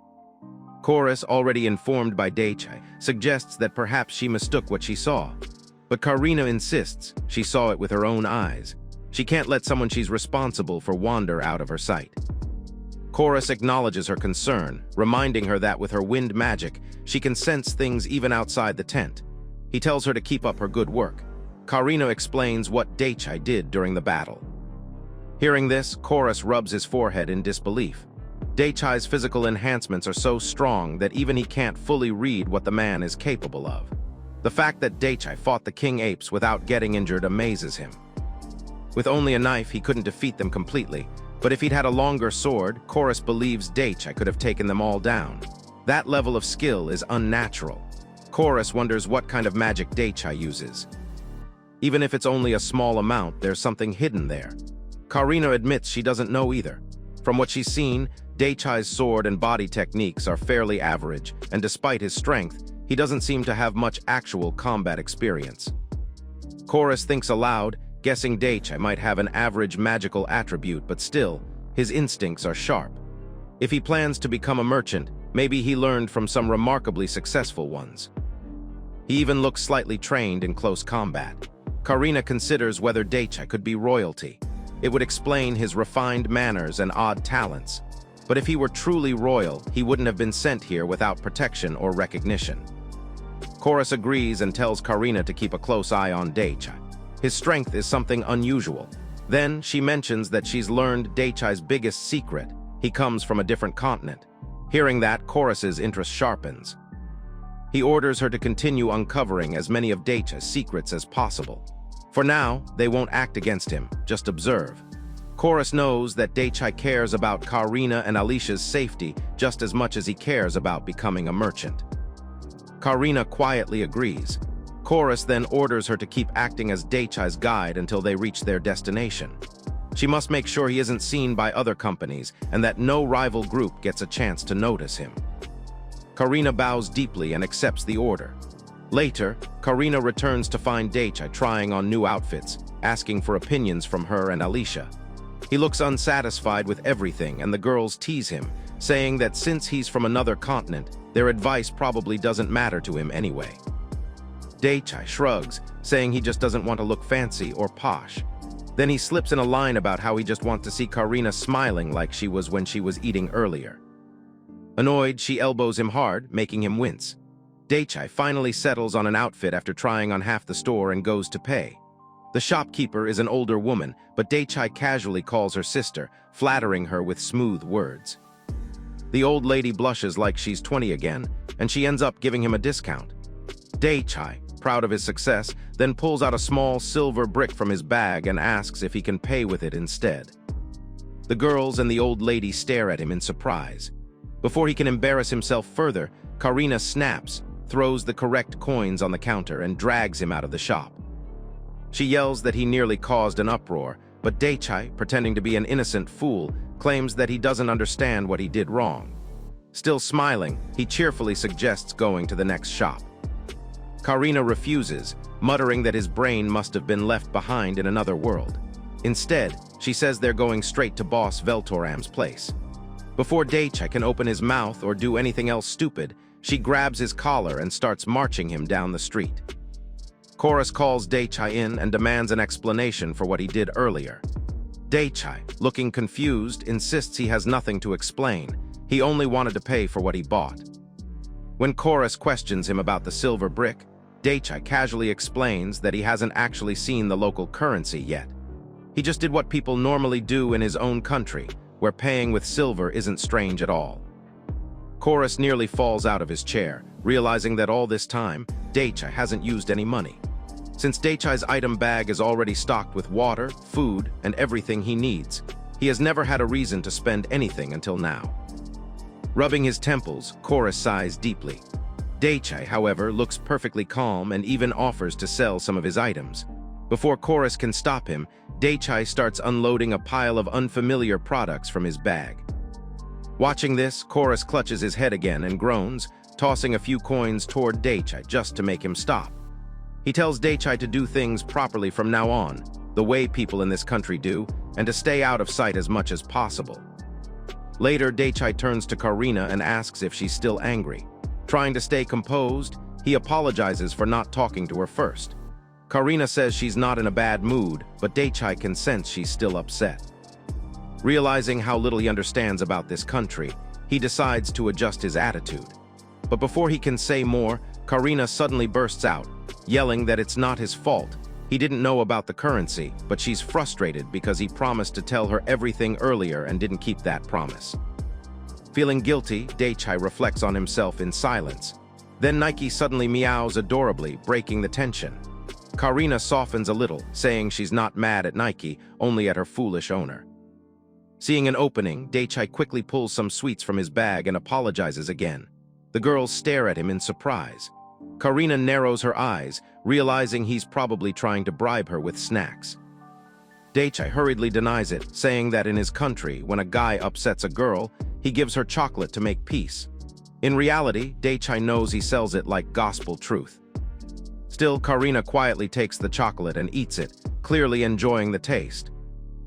A: Chorus, already informed by Daichi, suggests that perhaps she mistook what she saw. But Karina insists she saw it with her own eyes. She can't let someone she's responsible for wander out of her sight. Chorus acknowledges her concern, reminding her that with her wind magic, she can sense things even outside the tent. He tells her to keep up her good work. Karina explains what Daichi did during the battle. Hearing this, Chorus rubs his forehead in disbelief. Daichi's physical enhancements are so strong that even he can't fully read what the man is capable of. The fact that Daichi fought the King Apes without getting injured amazes him. With only a knife, he couldn't defeat them completely, but if he'd had a longer sword, Chorus believes Daichi could have taken them all down. That level of skill is unnatural. Chorus wonders what kind of magic Daichi uses. Even if it's only a small amount, there's something hidden there. Karina admits she doesn't know either. From what she's seen, Daichi's sword and body techniques are fairly average, and despite his strength, he doesn't seem to have much actual combat experience. Chorus thinks aloud, guessing Daichi might have an average magical attribute, but still, his instincts are sharp. If he plans to become a merchant, maybe he learned from some remarkably successful ones. He even looks slightly trained in close combat. Karina considers whether Daichi could be royalty. It would explain his refined manners and odd talents. But if he were truly royal, he wouldn't have been sent here without protection or recognition. Chorus agrees and tells Karina to keep a close eye on Daichi. His strength is something unusual. Then she mentions that she's learned Daichi's biggest secret. He comes from a different continent. Hearing that, Chorus's interest sharpens. He orders her to continue uncovering as many of Daichi's secrets as possible. For now, they won't act against him, just observe. Chorus knows that Daichi cares about Karina and Alicia's safety just as much as he cares about becoming a merchant. Karina quietly agrees. Chorus then orders her to keep acting as Daichi's guide until they reach their destination. She must make sure he isn't seen by other companies and that no rival group gets a chance to notice him. Karina bows deeply and accepts the order. Later, Karina returns to find Daichi trying on new outfits, asking for opinions from her and Alicia. He looks unsatisfied with everything, and the girls tease him, saying that since he's from another continent, their advice probably doesn't matter to him anyway. Daichi shrugs, saying he just doesn't want to look fancy or posh. Then he slips in a line about how he just wants to see Karina smiling like she was when she was eating earlier. Annoyed, she elbows him hard, making him wince. Daichi finally settles on an outfit after trying on half the store and goes to pay. The shopkeeper is an older woman, but Daichi casually calls her sister, flattering her with smooth words. The old lady blushes like she's 20 again, and she ends up giving him a discount. Daichi, proud of his success, then pulls out a small silver brick from his bag and asks if he can pay with it instead. The girls and the old lady stare at him in surprise. Before he can embarrass himself further, Karina snaps, throws the correct coins on the counter, and drags him out of the shop. She yells that he nearly caused an uproar, but Daichi, pretending to be an innocent fool, claims that he doesn't understand what he did wrong. Still smiling, he cheerfully suggests going to the next shop. Karina refuses, muttering that his brain must have been left behind in another world. Instead, she says they're going straight to Boss Veltoram's place. Before Daichi can open his mouth or do anything else stupid, she grabs his collar and starts marching him down the street. Chorus calls Daichi in and demands an explanation for what he did earlier. Daichi, looking confused, insists he has nothing to explain. He only wanted to pay for what he bought. When Chorus questions him about the silver brick, Daichi casually explains that he hasn't actually seen the local currency yet. He just did what people normally do in his own country, where paying with silver isn't strange at all. Chorus nearly falls out of his chair, realizing that all this time, Daichi hasn't used any money. Since Daichi's item bag is already stocked with water, food, and everything he needs, he has never had a reason to spend anything until now. Rubbing his temples, Chorus sighs deeply. Daichi, however, looks perfectly calm and even offers to sell some of his items. Before Chorus can stop him, Daichi starts unloading a pile of unfamiliar products from his bag. Watching this, Chorus clutches his head again and groans, tossing a few coins toward Daichi just to make him stop. He tells Daichi to do things properly from now on, the way people in this country do, and to stay out of sight as much as possible. Later, Daichi turns to Karina and asks if she's still angry. Trying to stay composed, he apologizes for not talking to her first. Karina says she's not in a bad mood, but Daichi can sense she's still upset. Realizing how little he understands about this country, he decides to adjust his attitude. But before he can say more, Karina suddenly bursts out, yelling that it's not his fault. He didn't know about the currency, but she's frustrated because he promised to tell her everything earlier and didn't keep that promise. Feeling guilty, Daichi reflects on himself in silence. Then Nike suddenly meows adorably, breaking the tension. Karina softens a little, saying she's not mad at Nike, only at her foolish owner. Seeing an opening, Daichi quickly pulls some sweets from his bag and apologizes again. The girls stare at him in surprise. Karina narrows her eyes, realizing he's probably trying to bribe her with snacks. Daichi hurriedly denies it, saying that in his country, when a guy upsets a girl, he gives her chocolate to make peace. In reality, Daichi knows he sells it like gospel truth. Still, Karina quietly takes the chocolate and eats it, clearly enjoying the taste.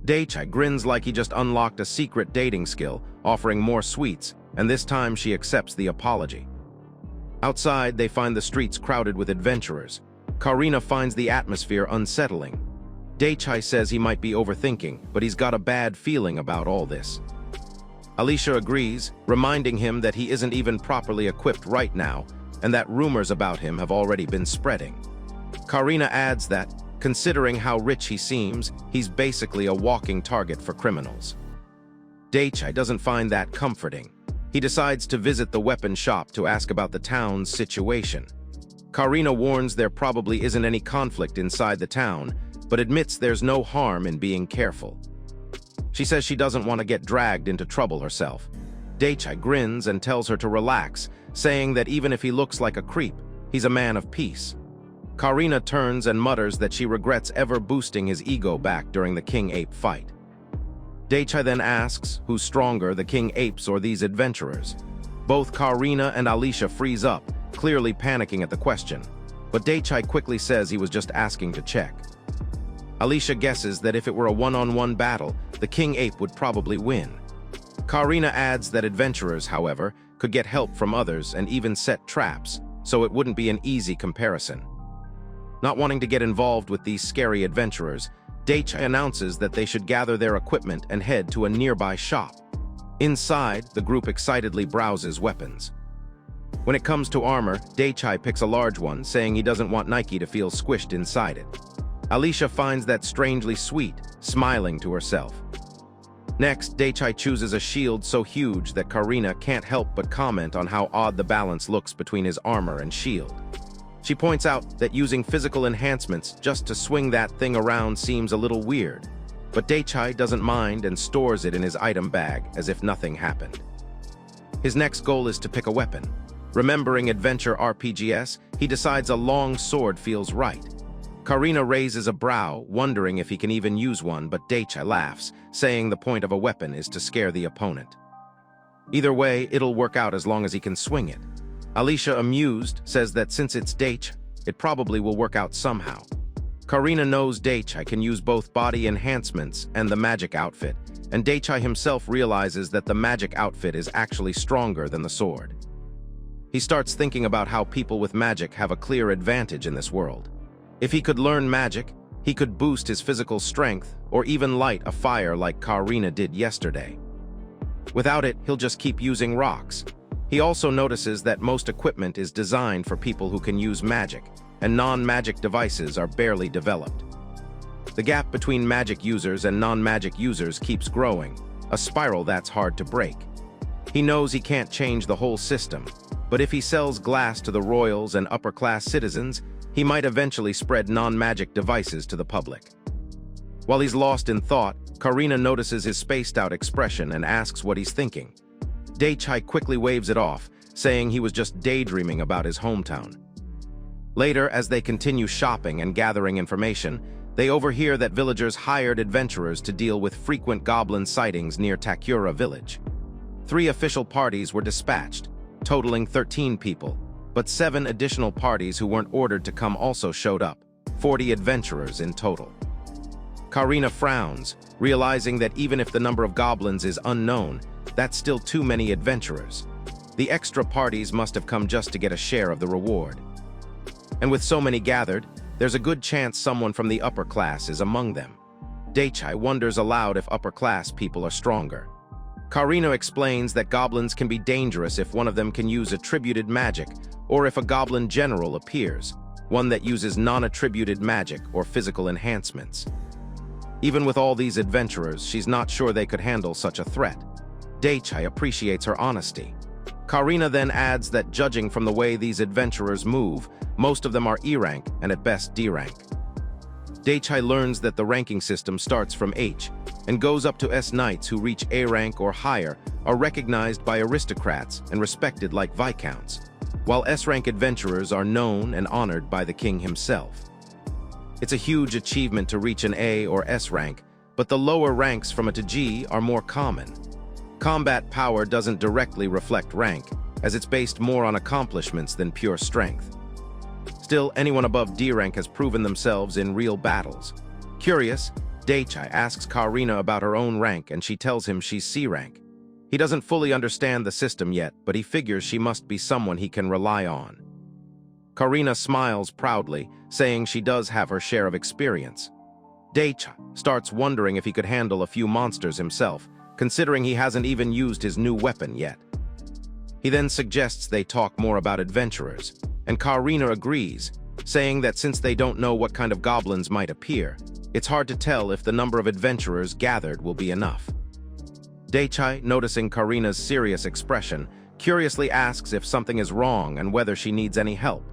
A: Daichi grins like he just unlocked a secret dating skill, offering more sweets, and this time she accepts the apology. Outside, they find the streets crowded with adventurers. Karina finds the atmosphere unsettling. Daichi says he might be overthinking, but he's got a bad feeling about all this. Alicia agrees, reminding him that he isn't even properly equipped right now, and that rumors about him have already been spreading. Karina adds that, considering how rich he seems, he's basically a walking target for criminals. Daichi doesn't find that comforting. He decides to visit the weapon shop to ask about the town's situation. Karina warns there probably isn't any conflict inside the town, but admits there's no harm in being careful. She says she doesn't want to get dragged into trouble herself. Daichi grins and tells her to relax, saying that even if he looks like a creep, he's a man of peace. Karina turns and mutters that she regrets ever boosting his ego back during the King Ape fight. Daichi then asks who's stronger, the King Apes or these adventurers. Both Karina and Alicia freeze up, clearly panicking at the question, but Daichi quickly says he was just asking to check. Alicia guesses that if it were a one-on-one battle, the King Ape would probably win. Karina adds that adventurers, however, could get help from others and even set traps, so it wouldn't be an easy comparison. Not wanting to get involved with these scary adventurers, Daichi announces that they should gather their equipment and head to a nearby shop. Inside, the group excitedly browses weapons. When it comes to armor, Daichi picks a large one, saying he doesn't want Nike to feel squished inside it. Alicia finds that strangely sweet, smiling to herself. Next, Daichi chooses a shield so huge that Karina can't help but comment on how odd the balance looks between his armor and shield. She points out that using physical enhancements just to swing that thing around seems a little weird, but Daichi doesn't mind and stores it in his item bag as if nothing happened. His next goal is to pick a weapon. Remembering adventure RPGs, he decides a long sword feels right. Karina raises a brow, wondering if he can even use one, but Daichi laughs, saying the point of a weapon is to scare the opponent. Either way, it'll work out as long as he can swing it. Alicia, amused, says that since it's Daichi, it probably will work out somehow. Karina knows Daichi can use both body enhancements and the magic outfit, and Daichi himself realizes that the magic outfit is actually stronger than the sword. He starts thinking about how people with magic have a clear advantage in this world. If he could learn magic, he could boost his physical strength or even light a fire like Karina did yesterday. Without it, he'll just keep using rocks. He also notices that most equipment is designed for people who can use magic, and non-magic devices are barely developed. The gap between magic users and non-magic users keeps growing, a spiral that's hard to break. He knows he can't change the whole system, but if he sells glass to the royals and upper-class citizens, he might eventually spread non-magic devices to the public. While he's lost in thought, Karina notices his spaced-out expression and asks what he's thinking. Daichi quickly waves it off, saying he was just daydreaming about his hometown. Later, as they continue shopping and gathering information, They overhear that villagers hired adventurers to deal with frequent goblin sightings near Takura village. 3 official parties were dispatched, totaling 13 people, but 7 additional parties who weren't ordered to come also showed up, 40 adventurers in total. Karina frowns, realizing that even if the number of goblins is unknown, that's still too many adventurers. The extra parties must have come just to get a share of the reward. And with so many gathered, there's a good chance someone from the upper class is among them. Daichi wonders aloud if upper-class people are stronger. Karina explains that goblins can be dangerous if one of them can use attributed magic, or if a goblin general appears, one that uses non-attributed magic or physical enhancements. Even with all these adventurers, she's not sure they could handle such a threat. Daichi appreciates her honesty. Karina then adds that judging from the way these adventurers move, most of them are E rank and at best D rank. Daichi learns that the ranking system starts from H and goes up to S. Knights who reach A rank or higher are recognized by aristocrats and respected like viscounts, while S rank adventurers are known and honored by the king himself. It's a huge achievement to reach an A or S rank, but the lower ranks from A to G are more common. Combat power doesn't directly reflect rank, as it's based more on accomplishments than pure strength. Still, anyone above D rank has proven themselves in real battles. Curious, Daichi asks Karina about her own rank and she tells him she's C rank. He doesn't fully understand the system yet, but he figures she must be someone he can rely on. Karina smiles proudly, saying she does have her share of experience. Daichi starts wondering if he could handle a few monsters himself, considering he hasn't even used his new weapon yet. He then suggests they talk more about adventurers, and Karina agrees, saying that since they don't know what kind of goblins might appear, it's hard to tell if the number of adventurers gathered will be enough. Daichi, noticing Karina's serious expression, curiously asks if something is wrong and whether she needs any help.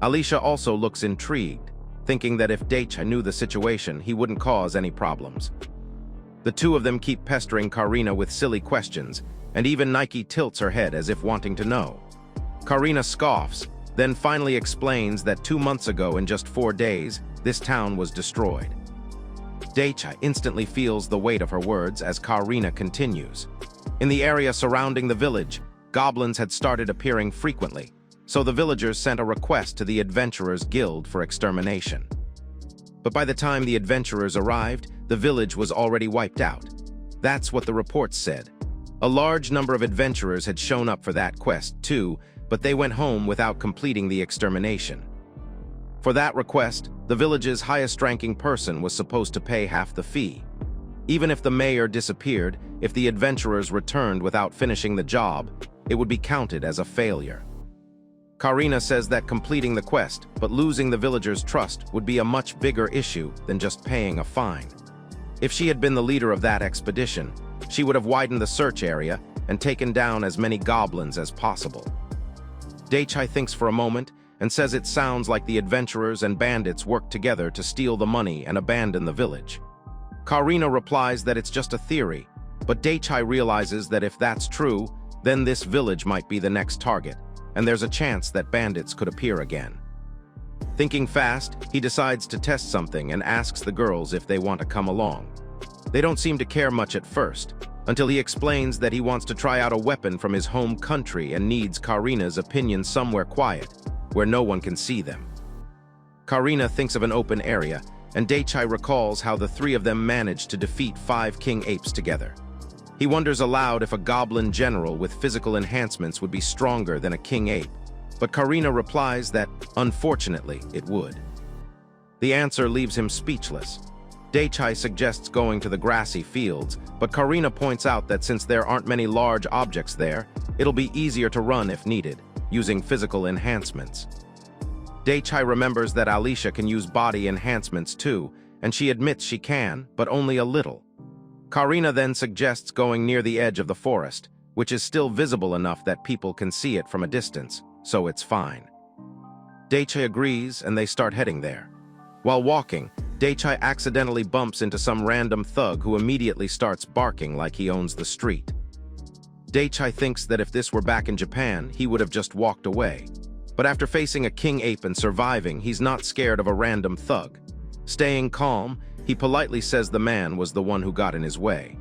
A: Alicia also looks intrigued, thinking that if Daichi knew the situation, he wouldn't cause any problems. The two of them keep pestering Karina with silly questions, and even Nike tilts her head as if wanting to know. Karina scoffs, then finally explains that 2 months ago in just 4 days, this town was destroyed. Daichi instantly feels the weight of her words as Karina continues. In the area surrounding the village, goblins had started appearing frequently, so the villagers sent a request to the Adventurers Guild for extermination. But by the time the adventurers arrived, the village was already wiped out. That's what the reports said. A large number of adventurers had shown up for that quest too, but they went home without completing the extermination. For that request, the village's highest-ranking person was supposed to pay half the fee. Even if the mayor disappeared, if the adventurers returned without finishing the job, it would be counted as a failure. Karina says that completing the quest, but losing the villagers' trust would be a much bigger issue than just paying a fine. If she had been the leader of that expedition, she would have widened the search area and taken down as many goblins as possible. Daichi thinks for a moment and says it sounds like the adventurers and bandits worked together to steal the money and abandon the village. Karina replies that it's just a theory, but Daichi realizes that if that's true, then this village might be the next target, and there's a chance that bandits could appear again. Thinking fast, he decides to test something and asks the girls if they want to come along. They don't seem to care much at first, until he explains that he wants to try out a weapon from his home country and needs Karina's opinion somewhere quiet, where no one can see them. Karina thinks of an open area, and Daichi recalls how the 3 of them managed to defeat 5 king apes together. He wonders aloud if a goblin general with physical enhancements would be stronger than a king ape, but Karina replies that, unfortunately, it would. The answer leaves him speechless. Daichi suggests going to the grassy fields, but Karina points out that since there aren't many large objects there, it'll be easier to run if needed, using physical enhancements. Daichi remembers that Alicia can use body enhancements too, and she admits she can, but only a little. Karina then suggests going near the edge of the forest, which is still visible enough that people can see it from a distance, so it's fine. Daichi agrees and they start heading there. While walking, Daichi accidentally bumps into some random thug who immediately starts barking like he owns the street. Daichi thinks that if this were back in Japan, he would have just walked away. But after facing a king ape and surviving, he's not scared of a random thug. Staying calm, he politely says the man was the one who got in his way.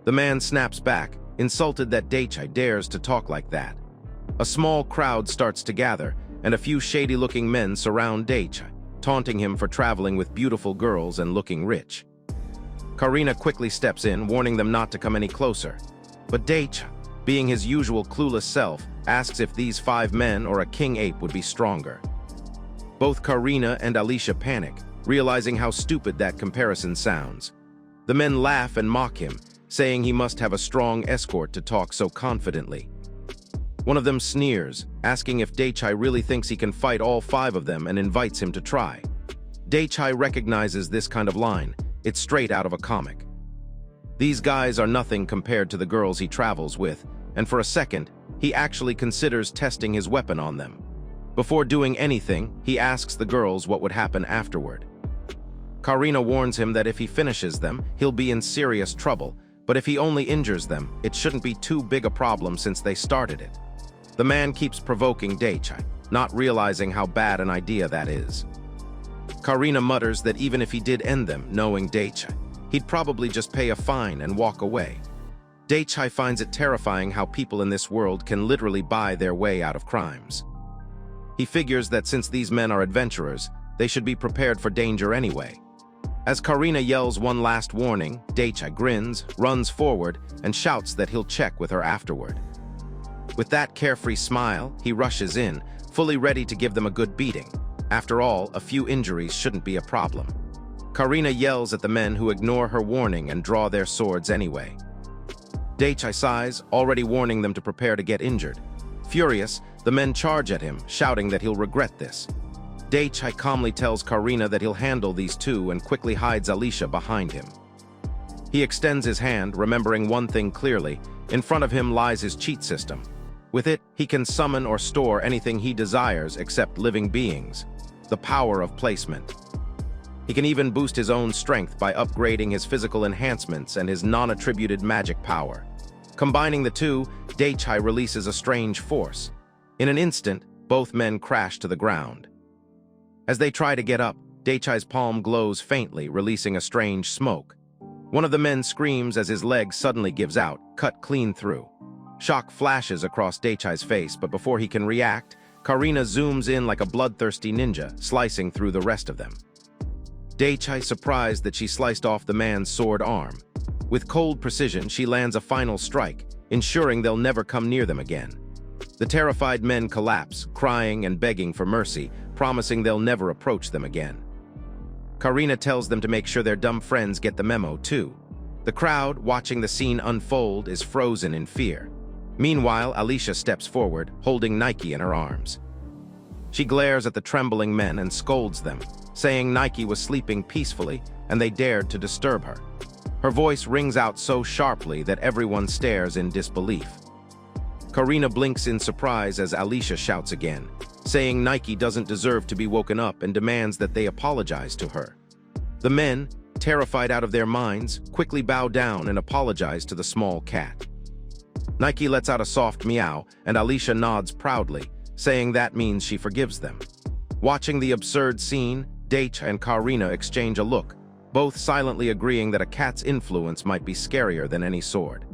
A: The man snaps back, insulted that Daichi dares to talk like that. A small crowd starts to gather, and a few shady-looking men surround Daichi, taunting him for traveling with beautiful girls and looking rich. Karina quickly steps in, warning them not to come any closer. But Daichi, being his usual clueless self, asks if these 5 men or a king ape would be stronger. Both Karina and Alicia panic, realizing how stupid that comparison sounds. The men laugh and mock him, saying he must have a strong escort to talk so confidently. One of them sneers, asking if Daichi really thinks he can fight all 5 of them and invites him to try. Daichi recognizes this kind of line. It's straight out of a comic. These guys are nothing compared to the girls he travels with, and for a second, he actually considers testing his weapon on them. Before doing anything, he asks the girls what would happen afterward. Karina warns him that if he finishes them, he'll be in serious trouble, but if he only injures them, it shouldn't be too big a problem since they started it. The man keeps provoking Daichi, not realizing how bad an idea that is. Karina mutters that even if he did end them, knowing Daichi, he'd probably just pay a fine and walk away. Daichi finds it terrifying how people in this world can literally buy their way out of crimes. He figures that since these men are adventurers, they should be prepared for danger anyway. As Karina yells one last warning, Daichi grins, runs forward, and shouts that he'll check with her afterward. With that carefree smile, he rushes in, fully ready to give them a good beating. After all, a few injuries shouldn't be a problem. Karina yells at the men who ignore her warning and draw their swords anyway. Daichi sighs, already warning them to prepare to get injured. Furious, the men charge at him, shouting that he'll regret this. Daichi calmly tells Karina that he'll handle these 2 and quickly hides Alicia behind him. He extends his hand, remembering one thing clearly. In front of him lies his cheat system. With it, he can summon or store anything he desires except living beings. The power of placement. He can even boost his own strength by upgrading his physical enhancements and his non-attributed magic power. Combining the 2, Daichi releases a strange force. In an instant, both men crash to the ground. As they try to get up, Daichi's palm glows faintly, releasing a strange smoke. One of the men screams as his leg suddenly gives out, cut clean through. Shock flashes across Daichi's face, but before he can react, Karina zooms in like a bloodthirsty ninja, slicing through the rest of them. Daichi surprised that she sliced off the man's sword arm. With cold precision, she lands a final strike, ensuring they'll never come near them again. The terrified men collapse, crying and begging for mercy, promising they'll never approach them again. Karina tells them to make sure their dumb friends get the memo, too. The crowd, watching the scene unfold, is frozen in fear. Meanwhile, Alicia steps forward, holding Nike in her arms. She glares at the trembling men and scolds them, saying Nike was sleeping peacefully and they dared to disturb her. Her voice rings out so sharply that everyone stares in disbelief. Karina blinks in surprise as Alicia shouts again, saying Nike doesn't deserve to be woken up and demands that they apologize to her. The men, terrified out of their minds, quickly bow down and apologize to the small cat. Nike lets out a soft meow, and Alicia nods proudly, saying that means she forgives them. Watching the absurd scene, Daichi and Karina exchange a look, both silently agreeing that a cat's influence might be scarier than any sword.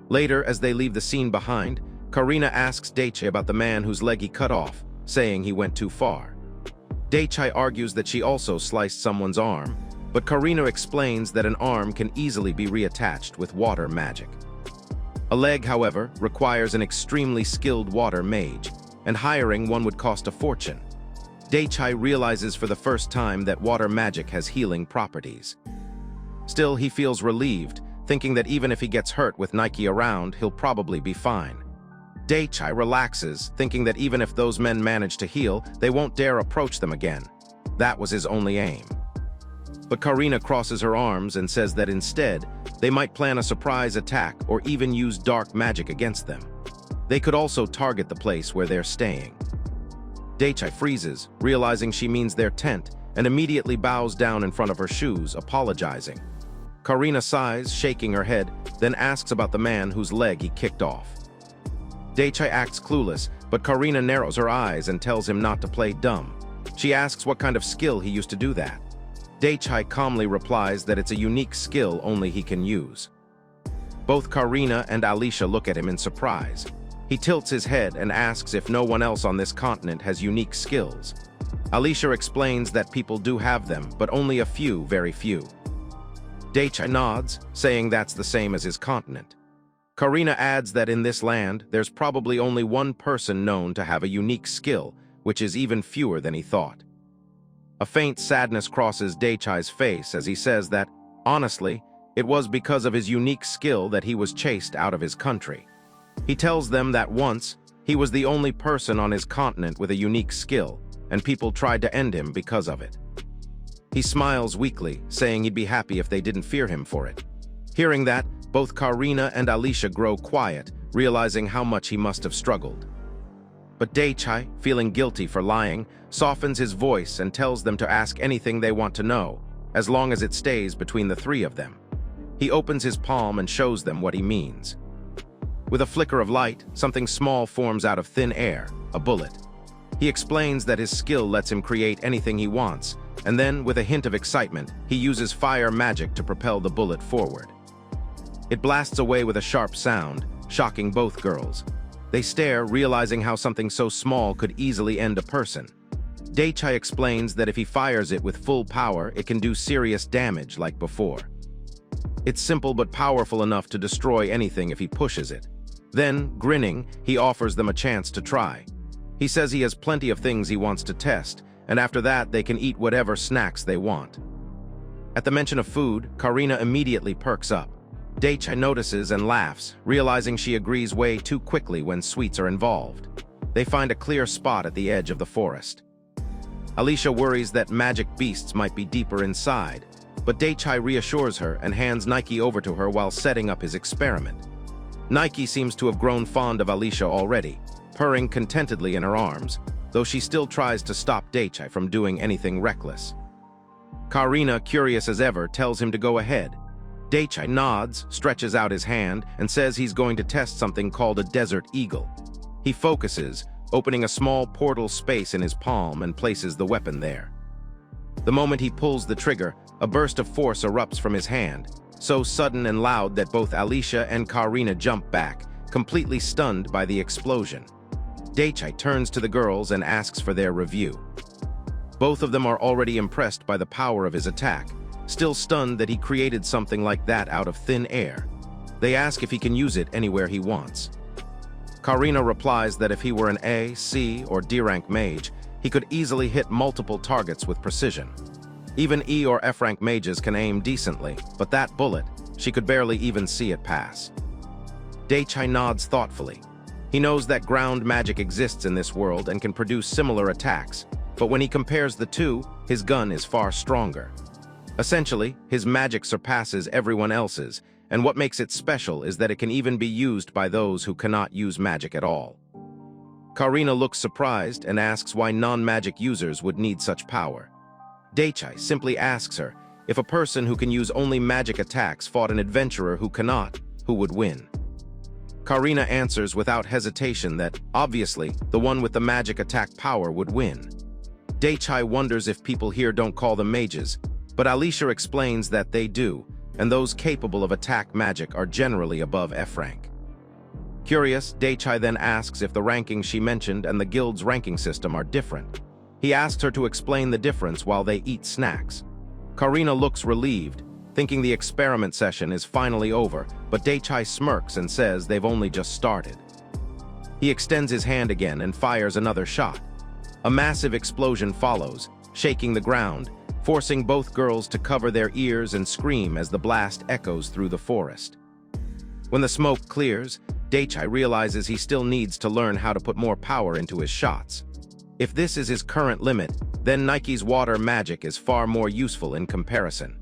A: Later, as they leave the scene behind, Karina asks Daichi about the man whose leg he cut off, saying he went too far. Daichi argues that she also sliced someone's arm, but Karina explains that an arm can easily be reattached with water magic. A leg, however, requires an extremely skilled water mage, and hiring one would cost a fortune. Daichi realizes for the first time that water magic has healing properties. Still, he feels relieved, thinking that even if he gets hurt with Nike around, he'll probably be fine. Daichi relaxes, thinking that even if those men manage to heal, they won't dare approach them again. That was his only aim. But Karina crosses her arms and says that instead, they might plan a surprise attack or even use dark magic against them. They could also target the place where they're staying. Daichi freezes, realizing she means their tent, and immediately bows down in front of her shoes, apologizing. Karina sighs, shaking her head, then asks about the man whose leg he kicked off. Daichi acts clueless, but Karina narrows her eyes and tells him not to play dumb. She asks what kind of skill he used to do that. Daichi calmly replies that it's a unique skill only he can use. Both Karina and Alicia look at him in surprise. He tilts his head and asks if no one else on this continent has unique skills. Alicia explains that people do have them, but only a few, very few. Daichi nods, saying that's the same as his continent. Karina adds that in this land, there's probably only one person known to have a unique skill, which is even fewer than he thought. A faint sadness crosses Daichi's face as he says that, honestly, it was because of his unique skill that he was chased out of his country. He tells them that once, he was the only person on his continent with a unique skill, and people tried to end him because of it. He smiles weakly, saying he'd be happy if they didn't fear him for it. Hearing that, both Karina and Alicia grow quiet, realizing how much he must have struggled. But Daichi, feeling guilty for lying, softens his voice and tells them to ask anything they want to know, as long as it stays between the three of them. He opens his palm and shows them what he means. With a flicker of light, something small forms out of thin air, a bullet. He explains that his skill lets him create anything he wants, and then, with a hint of excitement, he uses fire magic to propel the bullet forward. It blasts away with a sharp sound, shocking both girls. They stare, realizing how something so small could easily end a person. Daichi explains that if he fires it with full power, it can do serious damage like before. It's simple but powerful enough to destroy anything if he pushes it. Then, grinning, he offers them a chance to try. He says he has plenty of things he wants to test, and after that they can eat whatever snacks they want. At the mention of food, Karina immediately perks up. Daichi notices and laughs, realizing she agrees way too quickly when sweets are involved. They find a clear spot at the edge of the forest. Alicia worries that magic beasts might be deeper inside, but Daichi reassures her and hands Nike over to her while setting up his experiment. Nike seems to have grown fond of Alicia already, purring contentedly in her arms, though she still tries to stop Daichi from doing anything reckless. Karina, curious as ever, tells him to go ahead. Daichi nods, stretches out his hand, and says he's going to test something called a desert eagle. He focuses, opening a small portal space in his palm and places the weapon there. The moment he pulls the trigger, a burst of force erupts from his hand, so sudden and loud that both Alicia and Karina jump back, completely stunned by the explosion. Daichi turns to the girls and asks for their review. Both of them are already impressed by the power of his attack, still stunned that he created something like that out of thin air. They ask if he can use it anywhere he wants. Karina replies that if he were an A, C, or D-rank mage, he could easily hit multiple targets with precision. Even E or F-rank mages can aim decently, but that bullet, she could barely even see it pass. Daichi nods thoughtfully. He knows that ground magic exists in this world and can produce similar attacks, but when he compares the two, his gun is far stronger. Essentially, his magic surpasses everyone else's, and what makes it special is that it can even be used by those who cannot use magic at all. Karina looks surprised and asks why non-magic users would need such power. Daichi simply asks her, if a person who can use only magic attacks fought an adventurer who cannot, who would win? Karina answers without hesitation that, obviously, the one with the magic attack power would win. Daichi wonders if people here don't call them mages, but Alicia explains that they do, and those capable of attack magic are generally above F-rank. Curious, Daichi then asks if the rankings she mentioned and the guild's ranking system are different. He asks her to explain the difference while they eat snacks. Karina looks relieved, thinking the experiment session is finally over, but Daichi smirks and says they've only just started. He extends his hand again and fires another shot. A massive explosion follows, shaking the ground, forcing both girls to cover their ears and scream as the blast echoes through the forest. When the smoke clears, Daichi realizes he still needs to learn how to put more power into his shots. If this is his current limit, then Nike's water magic is far more useful in comparison.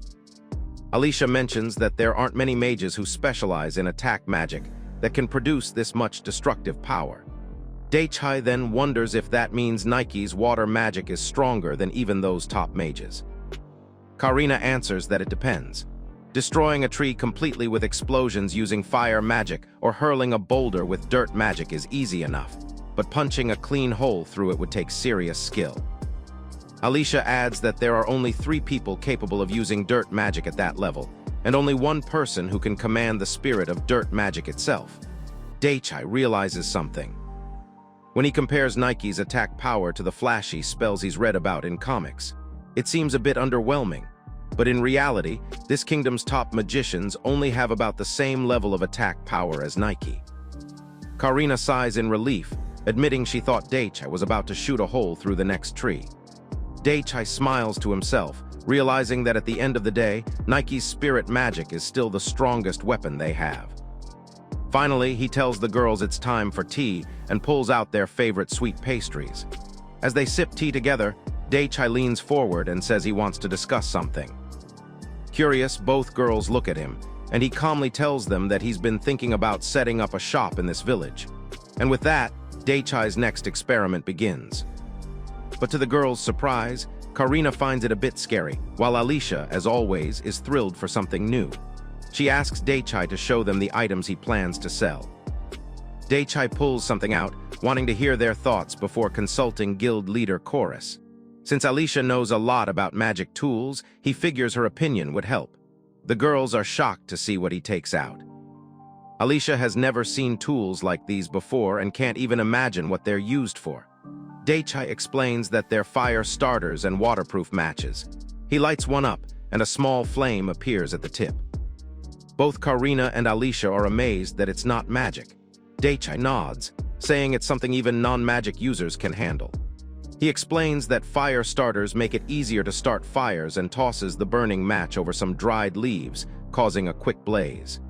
A: Alicia mentions that there aren't many mages who specialize in attack magic that can produce this much destructive power. Daichi then wonders if that means Nike's water magic is stronger than even those top mages. Karina answers that it depends. Destroying a tree completely with explosions using fire magic or hurling a boulder with dirt magic is easy enough, but punching a clean hole through it would take serious skill. Alicia adds that there are only 3 people capable of using dirt magic at that level, and only one person who can command the spirit of dirt magic itself. Daichi realizes something. When he compares Nike's attack power to the flashy spells he's read about in comics, it seems a bit underwhelming. But in reality, this kingdom's top magicians only have about the same level of attack power as Nike. Karina sighs in relief, admitting she thought Daichi was about to shoot a hole through the next tree. Daichi smiles to himself, realizing that at the end of the day, Nike's spirit magic is still the strongest weapon they have. Finally, he tells the girls it's time for tea and pulls out their favorite sweet pastries. As they sip tea together, Daichi leans forward and says he wants to discuss something. Curious, both girls look at him, and he calmly tells them that he's been thinking about setting up a shop in this village. And with that, Daichi's next experiment begins. But to the girls' surprise, Karina finds it a bit scary, while Alicia, as always, is thrilled for something new. She asks Daichi to show them the items he plans to sell. Daichi pulls something out, wanting to hear their thoughts before consulting guild leader Chorus. Since Alicia knows a lot about magic tools, he figures her opinion would help. The girls are shocked to see what he takes out. Alicia has never seen tools like these before and can't even imagine what they're used for. Daichi explains that they're fire starters and waterproof matches. He lights one up, and a small flame appears at the tip. Both Karina and Alicia are amazed that it's not magic. Daichi nods, saying it's something even non-magic users can handle. He explains that fire starters make it easier to start fires and tosses the burning match over some dried leaves, causing a quick blaze.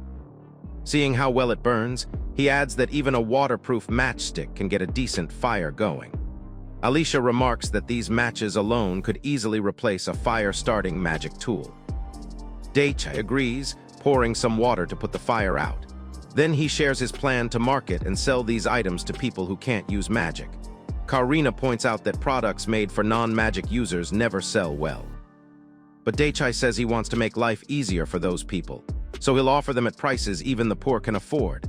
A: Seeing how well it burns, he adds that even a waterproof matchstick can get a decent fire going. Alicia remarks that these matches alone could easily replace a fire-starting magic tool. Daichi agrees, pouring some water to put the fire out. Then he shares his plan to market and sell these items to people who can't use magic. Karina points out that products made for non-magic users never sell well. But Daichi says he wants to make life easier for those people, so he'll offer them at prices even the poor can afford.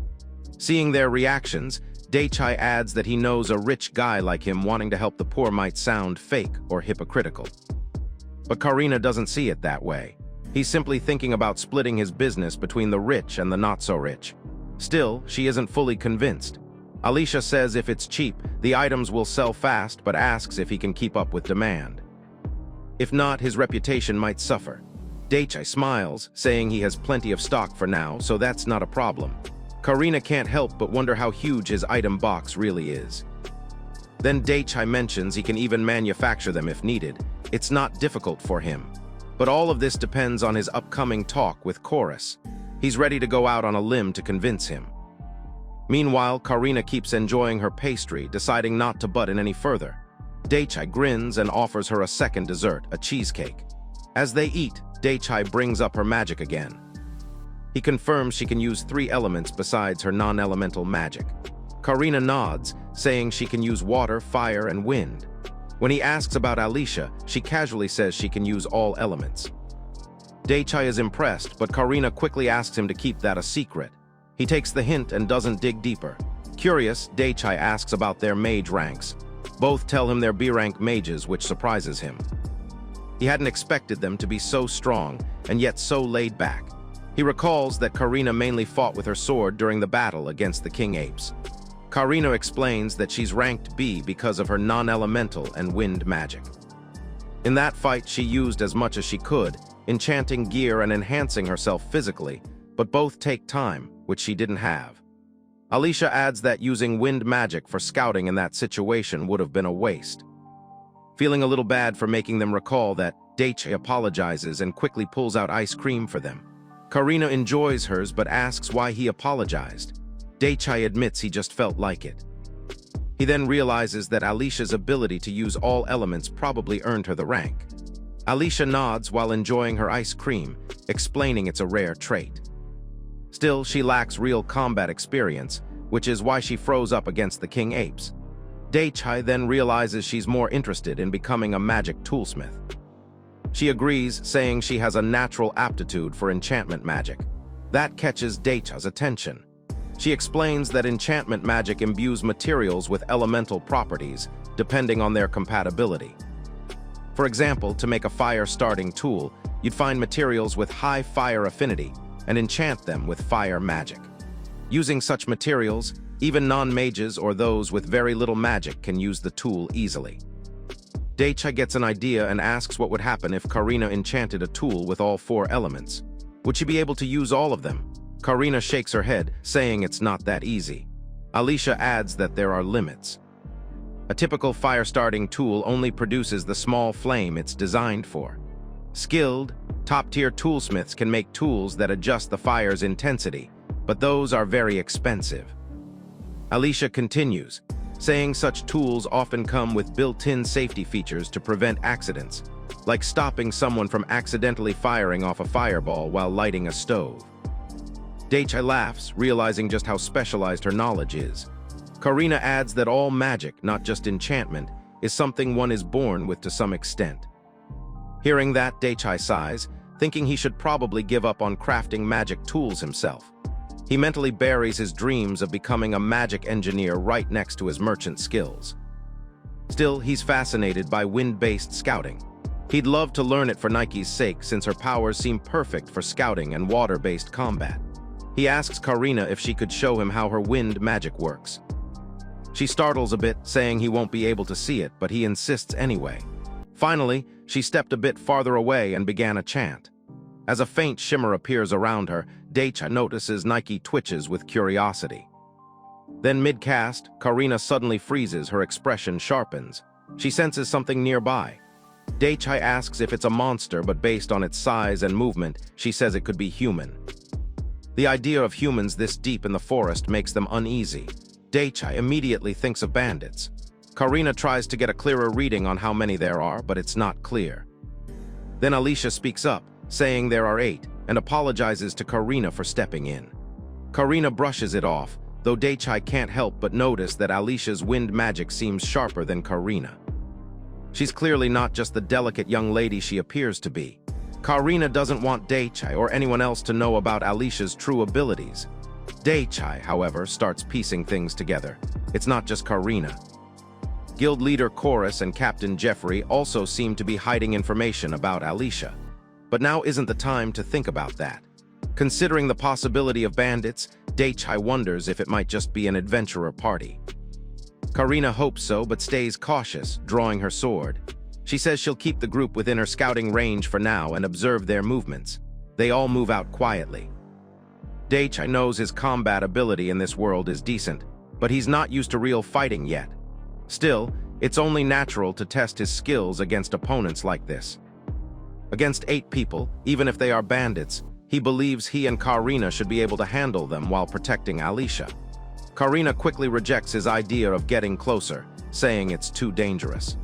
A: Seeing their reactions, Daichi adds that he knows a rich guy like him wanting to help the poor might sound fake or hypocritical. But Karina doesn't see it that way. He's simply thinking about splitting his business between the rich and the not-so-rich. Still, she isn't fully convinced. Alicia says if it's cheap, the items will sell fast, but asks if he can keep up with demand. If not, his reputation might suffer. Daichi smiles, saying he has plenty of stock for now, so that's not a problem. Karina can't help but wonder how huge his item box really is. Then Daichi mentions he can even manufacture them if needed. It's not difficult for him. But all of this depends on his upcoming talk with Chorus. He's ready to go out on a limb to convince him. Meanwhile, Karina keeps enjoying her pastry, deciding not to butt in any further. Daichi grins and offers her a second dessert, a cheesecake. As they eat, Daichi brings up her magic again. He confirms she can use 3 elements besides her non-elemental magic. Karina nods, saying she can use water, fire, and wind. When he asks about Alicia, she casually says she can use all elements. Daichi is impressed, but Karina quickly asks him to keep that a secret. He takes the hint and doesn't dig deeper. Curious, Daichi asks about their mage ranks. Both tell him they're B-rank mages, which surprises him. He hadn't expected them to be so strong, and yet so laid back. He recalls that Karina mainly fought with her sword during the battle against the king apes. Karina explains that she's ranked B because of her non-elemental and wind magic. In that fight, she used as much as she could, enchanting gear and enhancing herself physically, but both take time, which she didn't have. Alicia adds that using wind magic for scouting in that situation would have been a waste. Feeling a little bad for making them recall that, Daichi apologizes and quickly pulls out ice cream for them. Karina enjoys hers but asks why he apologized. Daichi admits he just felt like it. He then realizes that Alicia's ability to use all elements probably earned her the rank. Alicia nods while enjoying her ice cream, explaining it's a rare trait. Still, she lacks real combat experience, which is why she froze up against the king apes. Daichi then realizes she's more interested in becoming a magic toolsmith. She agrees, saying she has a natural aptitude for enchantment magic. That catches Daichi's attention. She explains that enchantment magic imbues materials with elemental properties, depending on their compatibility. For example, to make a fire-starting tool, you'd find materials with high fire affinity and enchant them with fire magic. Using such materials, even non-mages or those with very little magic can use the tool easily. Daichi gets an idea and asks what would happen if Karina enchanted a tool with all 4 elements. Would she be able to use all of them? Karina shakes her head, saying it's not that easy. Alicia adds that there are limits. A typical fire-starting tool only produces the small flame it's designed for. Skilled, top-tier toolsmiths can make tools that adjust the fire's intensity, but those are very expensive. Alicia continues, saying such tools often come with built-in safety features to prevent accidents, like stopping someone from accidentally firing off a fireball while lighting a stove. Daichi laughs, realizing just how specialized her knowledge is. Karina adds that all magic, not just enchantment, is something one is born with to some extent. Hearing that, Daichi sighs, thinking he should probably give up on crafting magic tools himself. He mentally buries his dreams of becoming a magic engineer right next to his merchant skills. Still, he's fascinated by wind-based scouting. He'd love to learn it for Nike's sake, since her powers seem perfect for scouting and water-based combat. He asks Karina if she could show him how her wind magic works. She startles a bit, saying he won't be able to see it, but he insists anyway. Finally, she stepped a bit farther away and began a chant. As a faint shimmer appears around her, Daichi notices Nike twitches with curiosity. Then mid-cast, Karina suddenly freezes, her expression sharpens. She senses something nearby. Daichi asks if it's a monster, but based on its size and movement, she says it could be human. The idea of humans this deep in the forest makes them uneasy. Daichi immediately thinks of bandits. Karina tries to get a clearer reading on how many there are, but it's not clear. Then Alicia speaks up, saying there are 8, and apologizes to Karina for stepping in. Karina brushes it off, though Daichi can't help but notice that Alicia's wind magic seems sharper than Karina. She's clearly not just the delicate young lady she appears to be. Karina doesn't want Daichi or anyone else to know about Alicia's true abilities. Daichi, however, starts piecing things together. It's not just Karina. Guild leader Chorus and Captain Jeffrey also seem to be hiding information about Alicia. But now isn't the time to think about that. Considering the possibility of bandits, Daichi wonders if it might just be an adventurer party. Karina hopes so, but stays cautious, drawing her sword. She says she'll keep the group within her scouting range for now and observe their movements. They all move out quietly. Daichi knows his combat ability in this world is decent, but he's not used to real fighting yet. Still, it's only natural to test his skills against opponents like this. Against 8 people, even if they are bandits, he believes he and Karina should be able to handle them while protecting Alicia. Karina quickly rejects his idea of getting closer, saying it's too dangerous.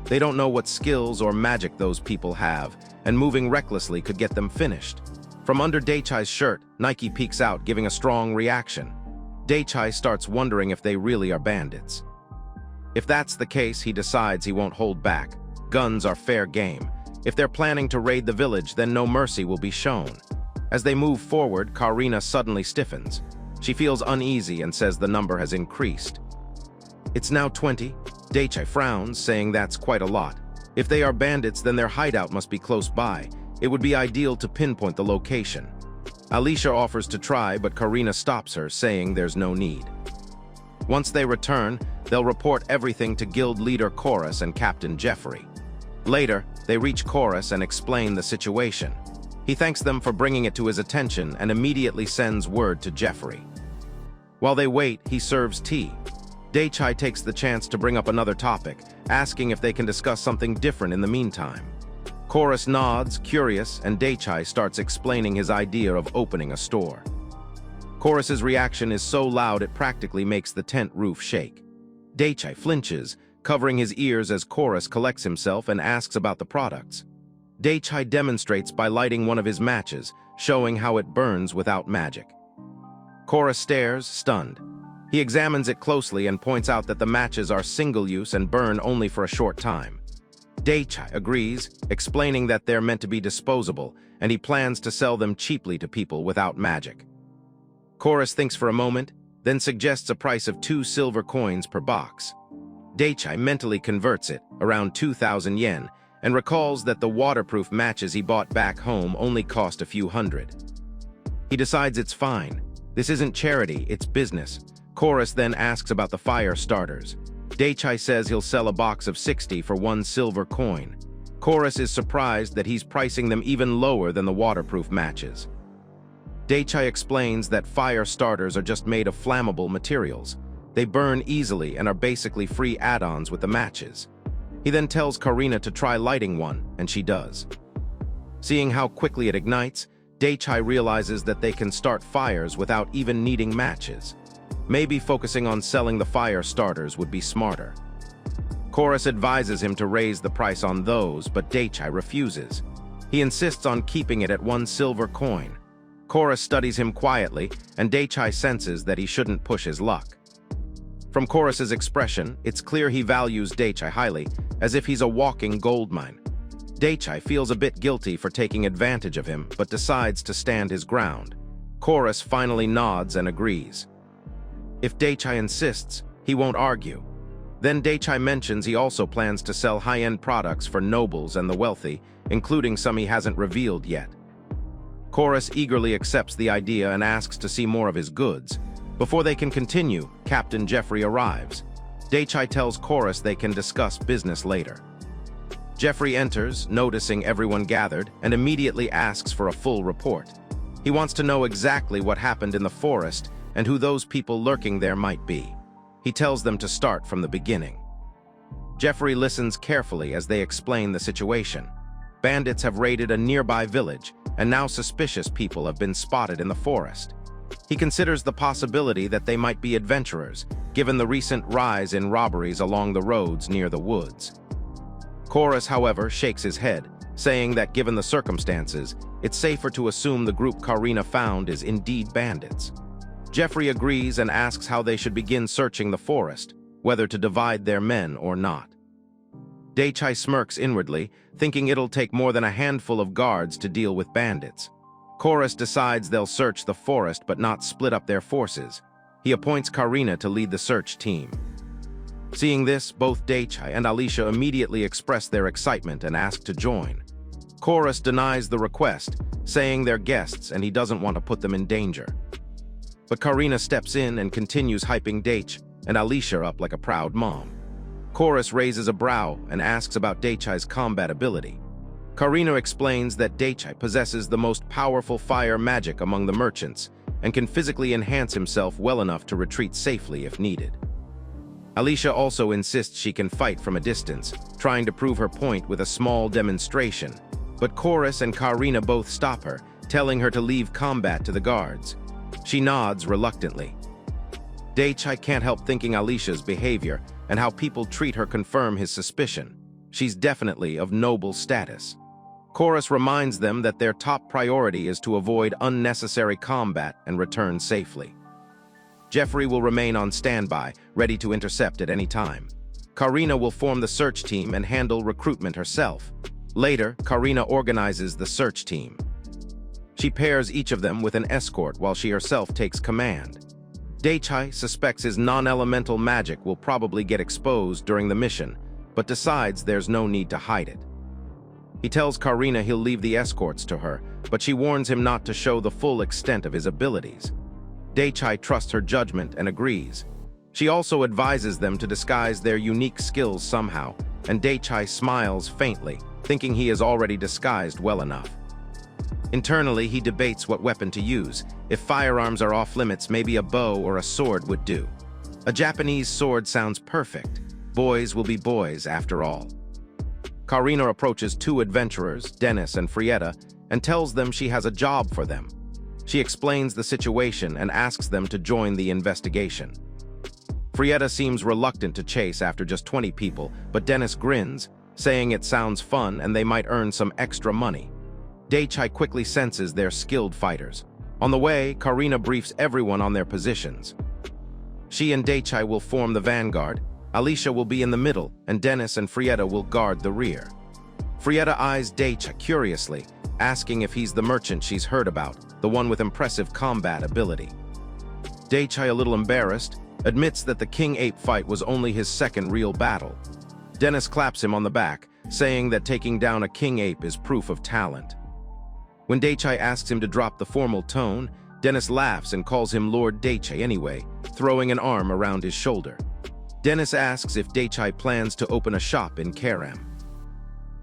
A: They don't know what skills or magic those people have, and moving recklessly could get them finished. From under Daichi's shirt, Nike peeks out, giving a strong reaction. Daichi starts wondering if they really are bandits. If that's the case, he decides he won't hold back. Guns are fair game. If they're planning to raid the village, then no mercy will be shown. As they move forward, Karina suddenly stiffens. She feels uneasy and says the number has increased. It's now 20. Daichi frowns, saying that's quite a lot. If they are bandits, then their hideout must be close by. It would be ideal to pinpoint the location. Alicia offers to try, but Karina stops her, saying there's no need. Once they return, they'll report everything to guild leader Chorus and Captain Jeffrey. Later, they reach Chorus and explain the situation. He thanks them for bringing it to his attention and immediately sends word to Jeffrey. While they wait, he serves tea. Daichi takes the chance to bring up another topic, asking if they can discuss something different in the meantime. Chorus nods, curious, and Daichi starts explaining his idea of opening a store. Chorus's reaction is so loud it practically makes the tent roof shake. Daichi flinches, covering his ears as Chorus collects himself and asks about the products. Daichi demonstrates by lighting one of his matches, showing how it burns without magic. Chorus stares, stunned. He examines it closely and points out that the matches are single-use and burn only for a short time. Daichi agrees, explaining that they're meant to be disposable, and he plans to sell them cheaply to people without magic. Chorus thinks for a moment, then suggests a price of 2 silver coins per box. Daichi mentally converts it, around 2,000 yen, and recalls that the waterproof matches he bought back home only cost a few hundred. He decides it's fine. This isn't charity, it's business. Chorus then asks about the fire starters. Daichi says he'll sell a box of 60 for 1 silver coin. Chorus is surprised that he's pricing them even lower than the waterproof matches. Daichi explains that fire starters are just made of flammable materials. They burn easily and are basically free add-ons with the matches. He then tells Karina to try lighting one, and she does. Seeing how quickly it ignites, Daichi realizes that they can start fires without even needing matches. Maybe focusing on selling the fire starters would be smarter. Chorus advises him to raise the price on those, but Daichi refuses. He insists on keeping it at 1 silver coin. Chorus studies him quietly, and Daichi senses that he shouldn't push his luck. From Chorus's expression, it's clear he values Daichi highly, as if he's a walking goldmine. Daichi feels a bit guilty for taking advantage of him, but decides to stand his ground. Chorus finally nods and agrees. If Daichi insists, he won't argue. Then Daichi mentions he also plans to sell high-end products for nobles and the wealthy, including some he hasn't revealed yet. Chorus eagerly accepts the idea and asks to see more of his goods. Before they can continue, Captain Jeffrey arrives. Daichi tells Chorus they can discuss business later. Jeffrey enters, noticing everyone gathered, and immediately asks for a full report. He wants to know exactly what happened in the forest and who those people lurking there might be. He tells them to start from the beginning. Jeffrey listens carefully as they explain the situation. Bandits have raided a nearby village, and now suspicious people have been spotted in the forest. He considers the possibility that they might be adventurers, given the recent rise in robberies along the roads near the woods. Chorus, however, shakes his head, saying that given the circumstances, it's safer to assume the group Karina found is indeed bandits. Jeffrey agrees and asks how they should begin searching the forest, whether to divide their men or not. Daichi smirks inwardly, thinking it'll take more than a handful of guards to deal with bandits. Chorus decides they'll search the forest but not split up their forces. He appoints Karina to lead the search team. Seeing this, both Daichi and Alicia immediately express their excitement and ask to join. Chorus denies the request, saying they're guests and he doesn't want to put them in danger. But Karina steps in and continues hyping Daichi and Alicia up like a proud mom. Chorus raises a brow and asks about Daichi's combat ability. Karina explains that Daichi possesses the most powerful fire magic among the merchants and can physically enhance himself well enough to retreat safely if needed. Alicia also insists she can fight from a distance, trying to prove her point with a small demonstration. But Chorus and Karina both stop her, telling her to leave combat to the guards. She nods reluctantly. Daichi can't help thinking Alicia's behavior and how people treat her confirm his suspicion. She's definitely of noble status. Chorus reminds them that their top priority is to avoid unnecessary combat and return safely. Jeffrey will remain on standby, ready to intercept at any time. Karina will form the search team and handle recruitment herself. Later, Karina organizes the search team. She pairs each of them with an escort while she herself takes command. Daichi suspects his non-elemental magic will probably get exposed during the mission, but decides there's no need to hide it. He tells Karina he'll leave the escorts to her, but she warns him not to show the full extent of his abilities. Daichi trusts her judgment and agrees. She also advises them to disguise their unique skills somehow, and Daichi smiles faintly, thinking he is already disguised well enough. Internally, he debates what weapon to use. If firearms are off-limits, maybe a bow or a sword would do. A Japanese sword sounds perfect. Boys will be boys, after all. Karina approaches 2 adventurers, Dennis and Frietta, and tells them she has a job for them. She explains the situation and asks them to join the investigation. Frietta seems reluctant to chase after just 20 people, but Dennis grins, saying it sounds fun and they might earn some extra money. Daichi quickly senses they're skilled fighters. On the way, Karina briefs everyone on their positions. She and Daichi will form the vanguard, Alicia will be in the middle, and Dennis and Frietta will guard the rear. Frietta eyes Daichi curiously, asking if he's the merchant she's heard about, the one with impressive combat ability. Daichi, a little embarrassed, admits that the King Ape fight was only his second real battle. Dennis claps him on the back, saying that taking down a king ape is proof of talent. When Daichi asks him to drop the formal tone, Dennis laughs and calls him Lord Daichi anyway, throwing an arm around his shoulder. Dennis asks if Daichi plans to open a shop in Karam.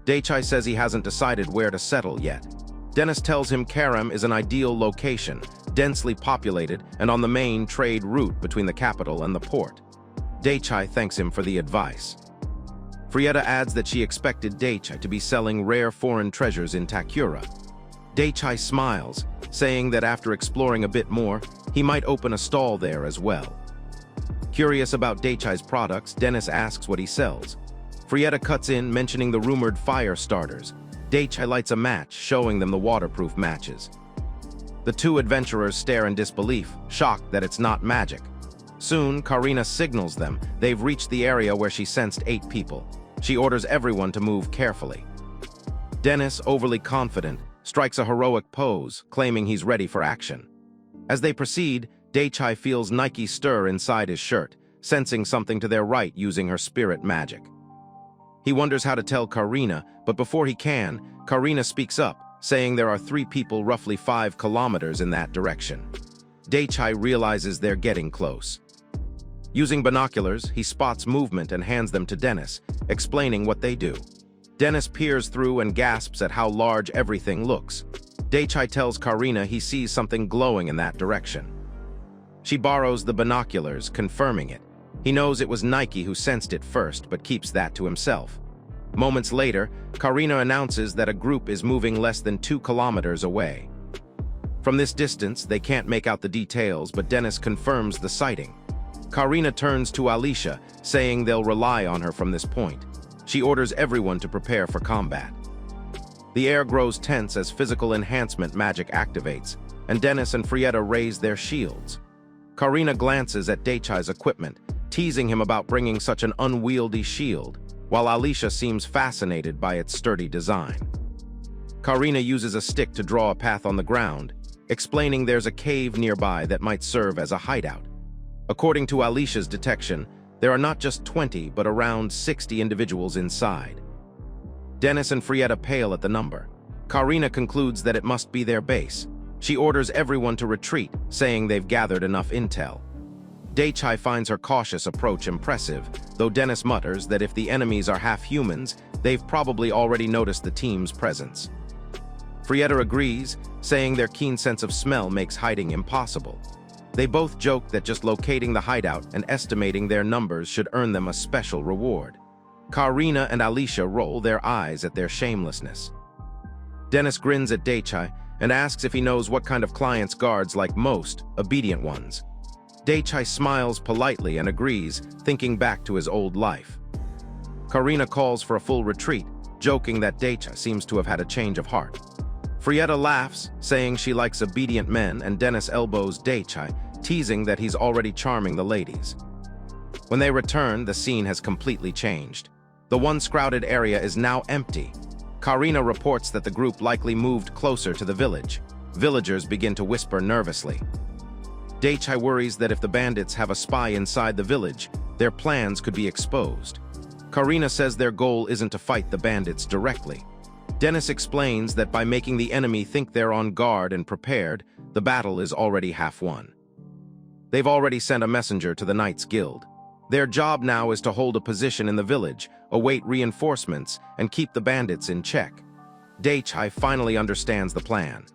A: Daichi says he hasn't decided where to settle yet. Dennis tells him Karam is an ideal location, densely populated and on the main trade route between the capital and the port. Daichi thanks him for the advice. Frietta adds that she expected Daichi to be selling rare foreign treasures in Takura. Daichi smiles, saying that after exploring a bit more, he might open a stall there as well. Curious about Daichi's products, Dennis asks what he sells. Frietta cuts in, mentioning the rumored fire starters. Daichi lights a match, showing them the waterproof matches. The two adventurers stare in disbelief, shocked that it's not magic. Soon, Karina signals them they've reached the area where she sensed 8 people. She orders everyone to move carefully. Dennis, overly confident, strikes a heroic pose, claiming he's ready for action. As they proceed, Daichi feels Nike stir inside his shirt, sensing something to their right using her spirit magic. He wonders how to tell Karina, but before he can, Karina speaks up, saying there are 3 people roughly 5 kilometers in that direction. Daichi realizes they're getting close. Using binoculars, he spots movement and hands them to Dennis, explaining what they do. Dennis peers through and gasps at how large everything looks. Daichi tells Karina he sees something glowing in that direction. She borrows the binoculars, confirming it. He knows it was Nike who sensed it first, but keeps that to himself. Moments later, Karina announces that a group is moving less than 2 kilometers away. From this distance, they can't make out the details, but Dennis confirms the sighting. Karina turns to Alicia, saying they'll rely on her from this point. She orders everyone to prepare for combat. The air grows tense as physical enhancement magic activates, and Dennis and Frietta raise their shields. Karina glances at Daichi's equipment, teasing him about bringing such an unwieldy shield, while Alicia seems fascinated by its sturdy design. Karina uses a stick to draw a path on the ground, explaining there's a cave nearby that might serve as a hideout. According to Alicia's detection, there are not just 20, but around 60 individuals inside. Dennis and Frietta pale at the number. Karina concludes that it must be their base. She orders everyone to retreat, saying they've gathered enough intel. Daichi finds her cautious approach impressive, though Dennis mutters that if the enemies are half humans, they've probably already noticed the team's presence. Frietta agrees, saying their keen sense of smell makes hiding impossible. They both joke that just locating the hideout and estimating their numbers should earn them a special reward. Karina and Alicia roll their eyes at their shamelessness. Dennis grins at Daichi and asks if he knows what kind of clients guards like most, obedient ones. Daichi smiles politely and agrees, thinking back to his old life. Karina calls for a full retreat, joking that Daichi seems to have had a change of heart. Frietta laughs, saying she likes obedient men, and Dennis elbows Daichi, teasing that he's already charming the ladies. When they return, the scene has completely changed. The once crowded area is now empty. Karina reports that the group likely moved closer to the village. Villagers begin to whisper nervously. Daichi worries that if the bandits have a spy inside the village, their plans could be exposed. Karina says their goal isn't to fight the bandits directly. Dennis explains that by making the enemy think they're on guard and prepared, the battle is already half won. They've already sent a messenger to the Knights Guild. Their job now is to hold a position in the village, await reinforcements, and keep the bandits in check. Daichi finally understands the plan.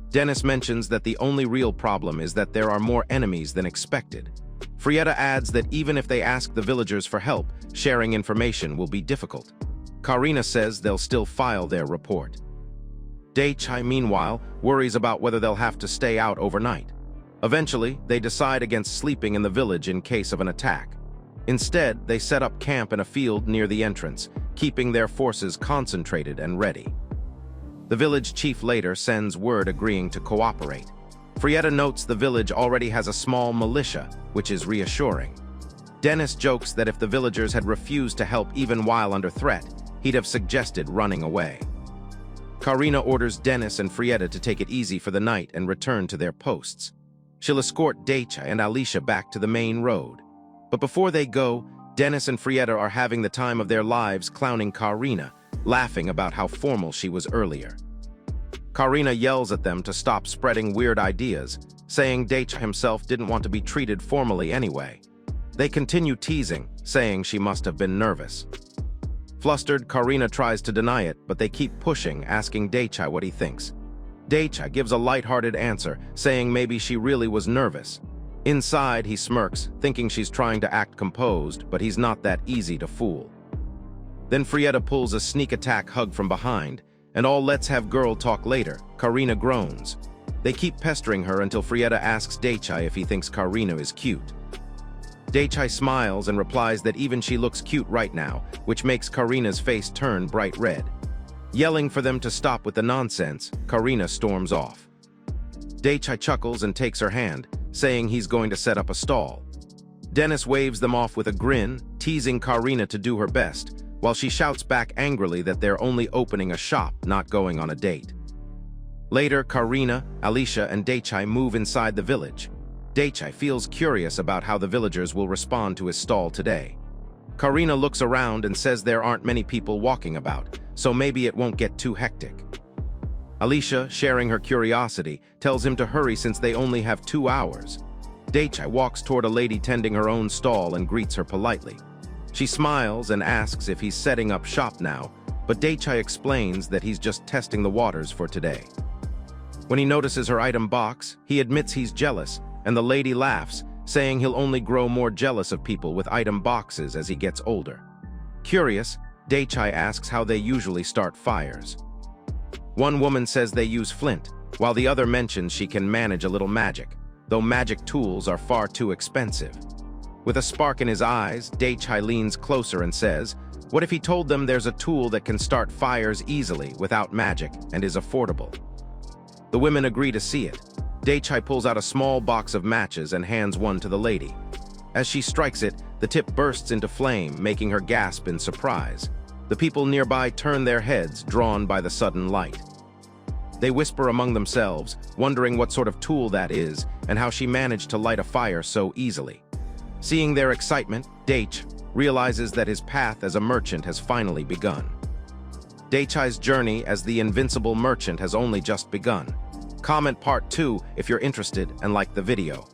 A: Dennis mentions that the only real problem is that there are more enemies than expected. Frietta adds that even if they ask the villagers for help, sharing information will be difficult. Karina says they'll still file their report. Daichi, meanwhile, worries about whether they'll have to stay out overnight. Eventually, they decide against sleeping in the village in case of an attack. Instead, they set up camp in a field near the entrance, keeping their forces concentrated and ready. The village chief later sends word agreeing to cooperate. Frietta notes the village already has a small militia, which is reassuring. Dennis jokes that if the villagers had refused to help even while under threat, he'd have suggested running away. Karina orders Dennis and Frietta to take it easy for the night and return to their posts. She'll escort Daichi and Alicia back to the main road. But before they go, Dennis and Frietta are having the time of their lives clowning Karina, laughing about how formal she was earlier. Karina yells at them to stop spreading weird ideas, saying Daichi himself didn't want to be treated formally anyway. They continue teasing, saying she must have been nervous. Flustered, Karina tries to deny it, but they keep pushing, asking Daichi what he thinks. Daichi gives a lighthearted answer, saying maybe she really was nervous. Inside, he smirks, thinking she's trying to act composed, but he's not that easy to fool. Then Frietta pulls a sneak attack hug from behind, and all "let's have girl talk later." Karina groans. They keep pestering her until Frietta asks Daichi if he thinks Karina is cute. Daichi smiles and replies that even she looks cute right now, which makes Karina's face turn bright red. Yelling for them to stop with the nonsense, Karina storms off. Daichi chuckles and takes her hand, saying he's going to set up a stall. Dennis waves them off with a grin, teasing Karina to do her best, while she shouts back angrily that they're only opening a shop, not going on a date. Later, Karina, Alicia, and Daichi move inside the village. Daichi feels curious about how the villagers will respond to his stall today. Karina looks around and says there aren't many people walking about, so maybe it won't get too hectic. Alicia, sharing her curiosity, tells him to hurry since they only have 2 hours. Daichi walks toward a lady tending her own stall and greets her politely. She smiles and asks if he's setting up shop now, but Daichi explains that he's just testing the waters for today. When he notices her item box, he admits he's jealous, and the lady laughs, saying he'll only grow more jealous of people with item boxes as he gets older. Curious, Daichi asks how they usually start fires. One woman says they use flint, while the other mentions she can manage a little magic, though magic tools are far too expensive. With a spark in his eyes, Daichi leans closer and says, what if he told them there's a tool that can start fires easily without magic and is affordable? The women agree to see it. Daichi pulls out a small box of matches and hands one to the lady. As she strikes it, the tip bursts into flame, making her gasp in surprise. The people nearby turn their heads, drawn by the sudden light. They whisper among themselves, wondering what sort of tool that is and how she managed to light a fire so easily. Seeing their excitement, Daichi realizes that his path as a merchant has finally begun. Daichi's journey as the invincible merchant has only just begun. Comment part 2 if you're interested and like the video.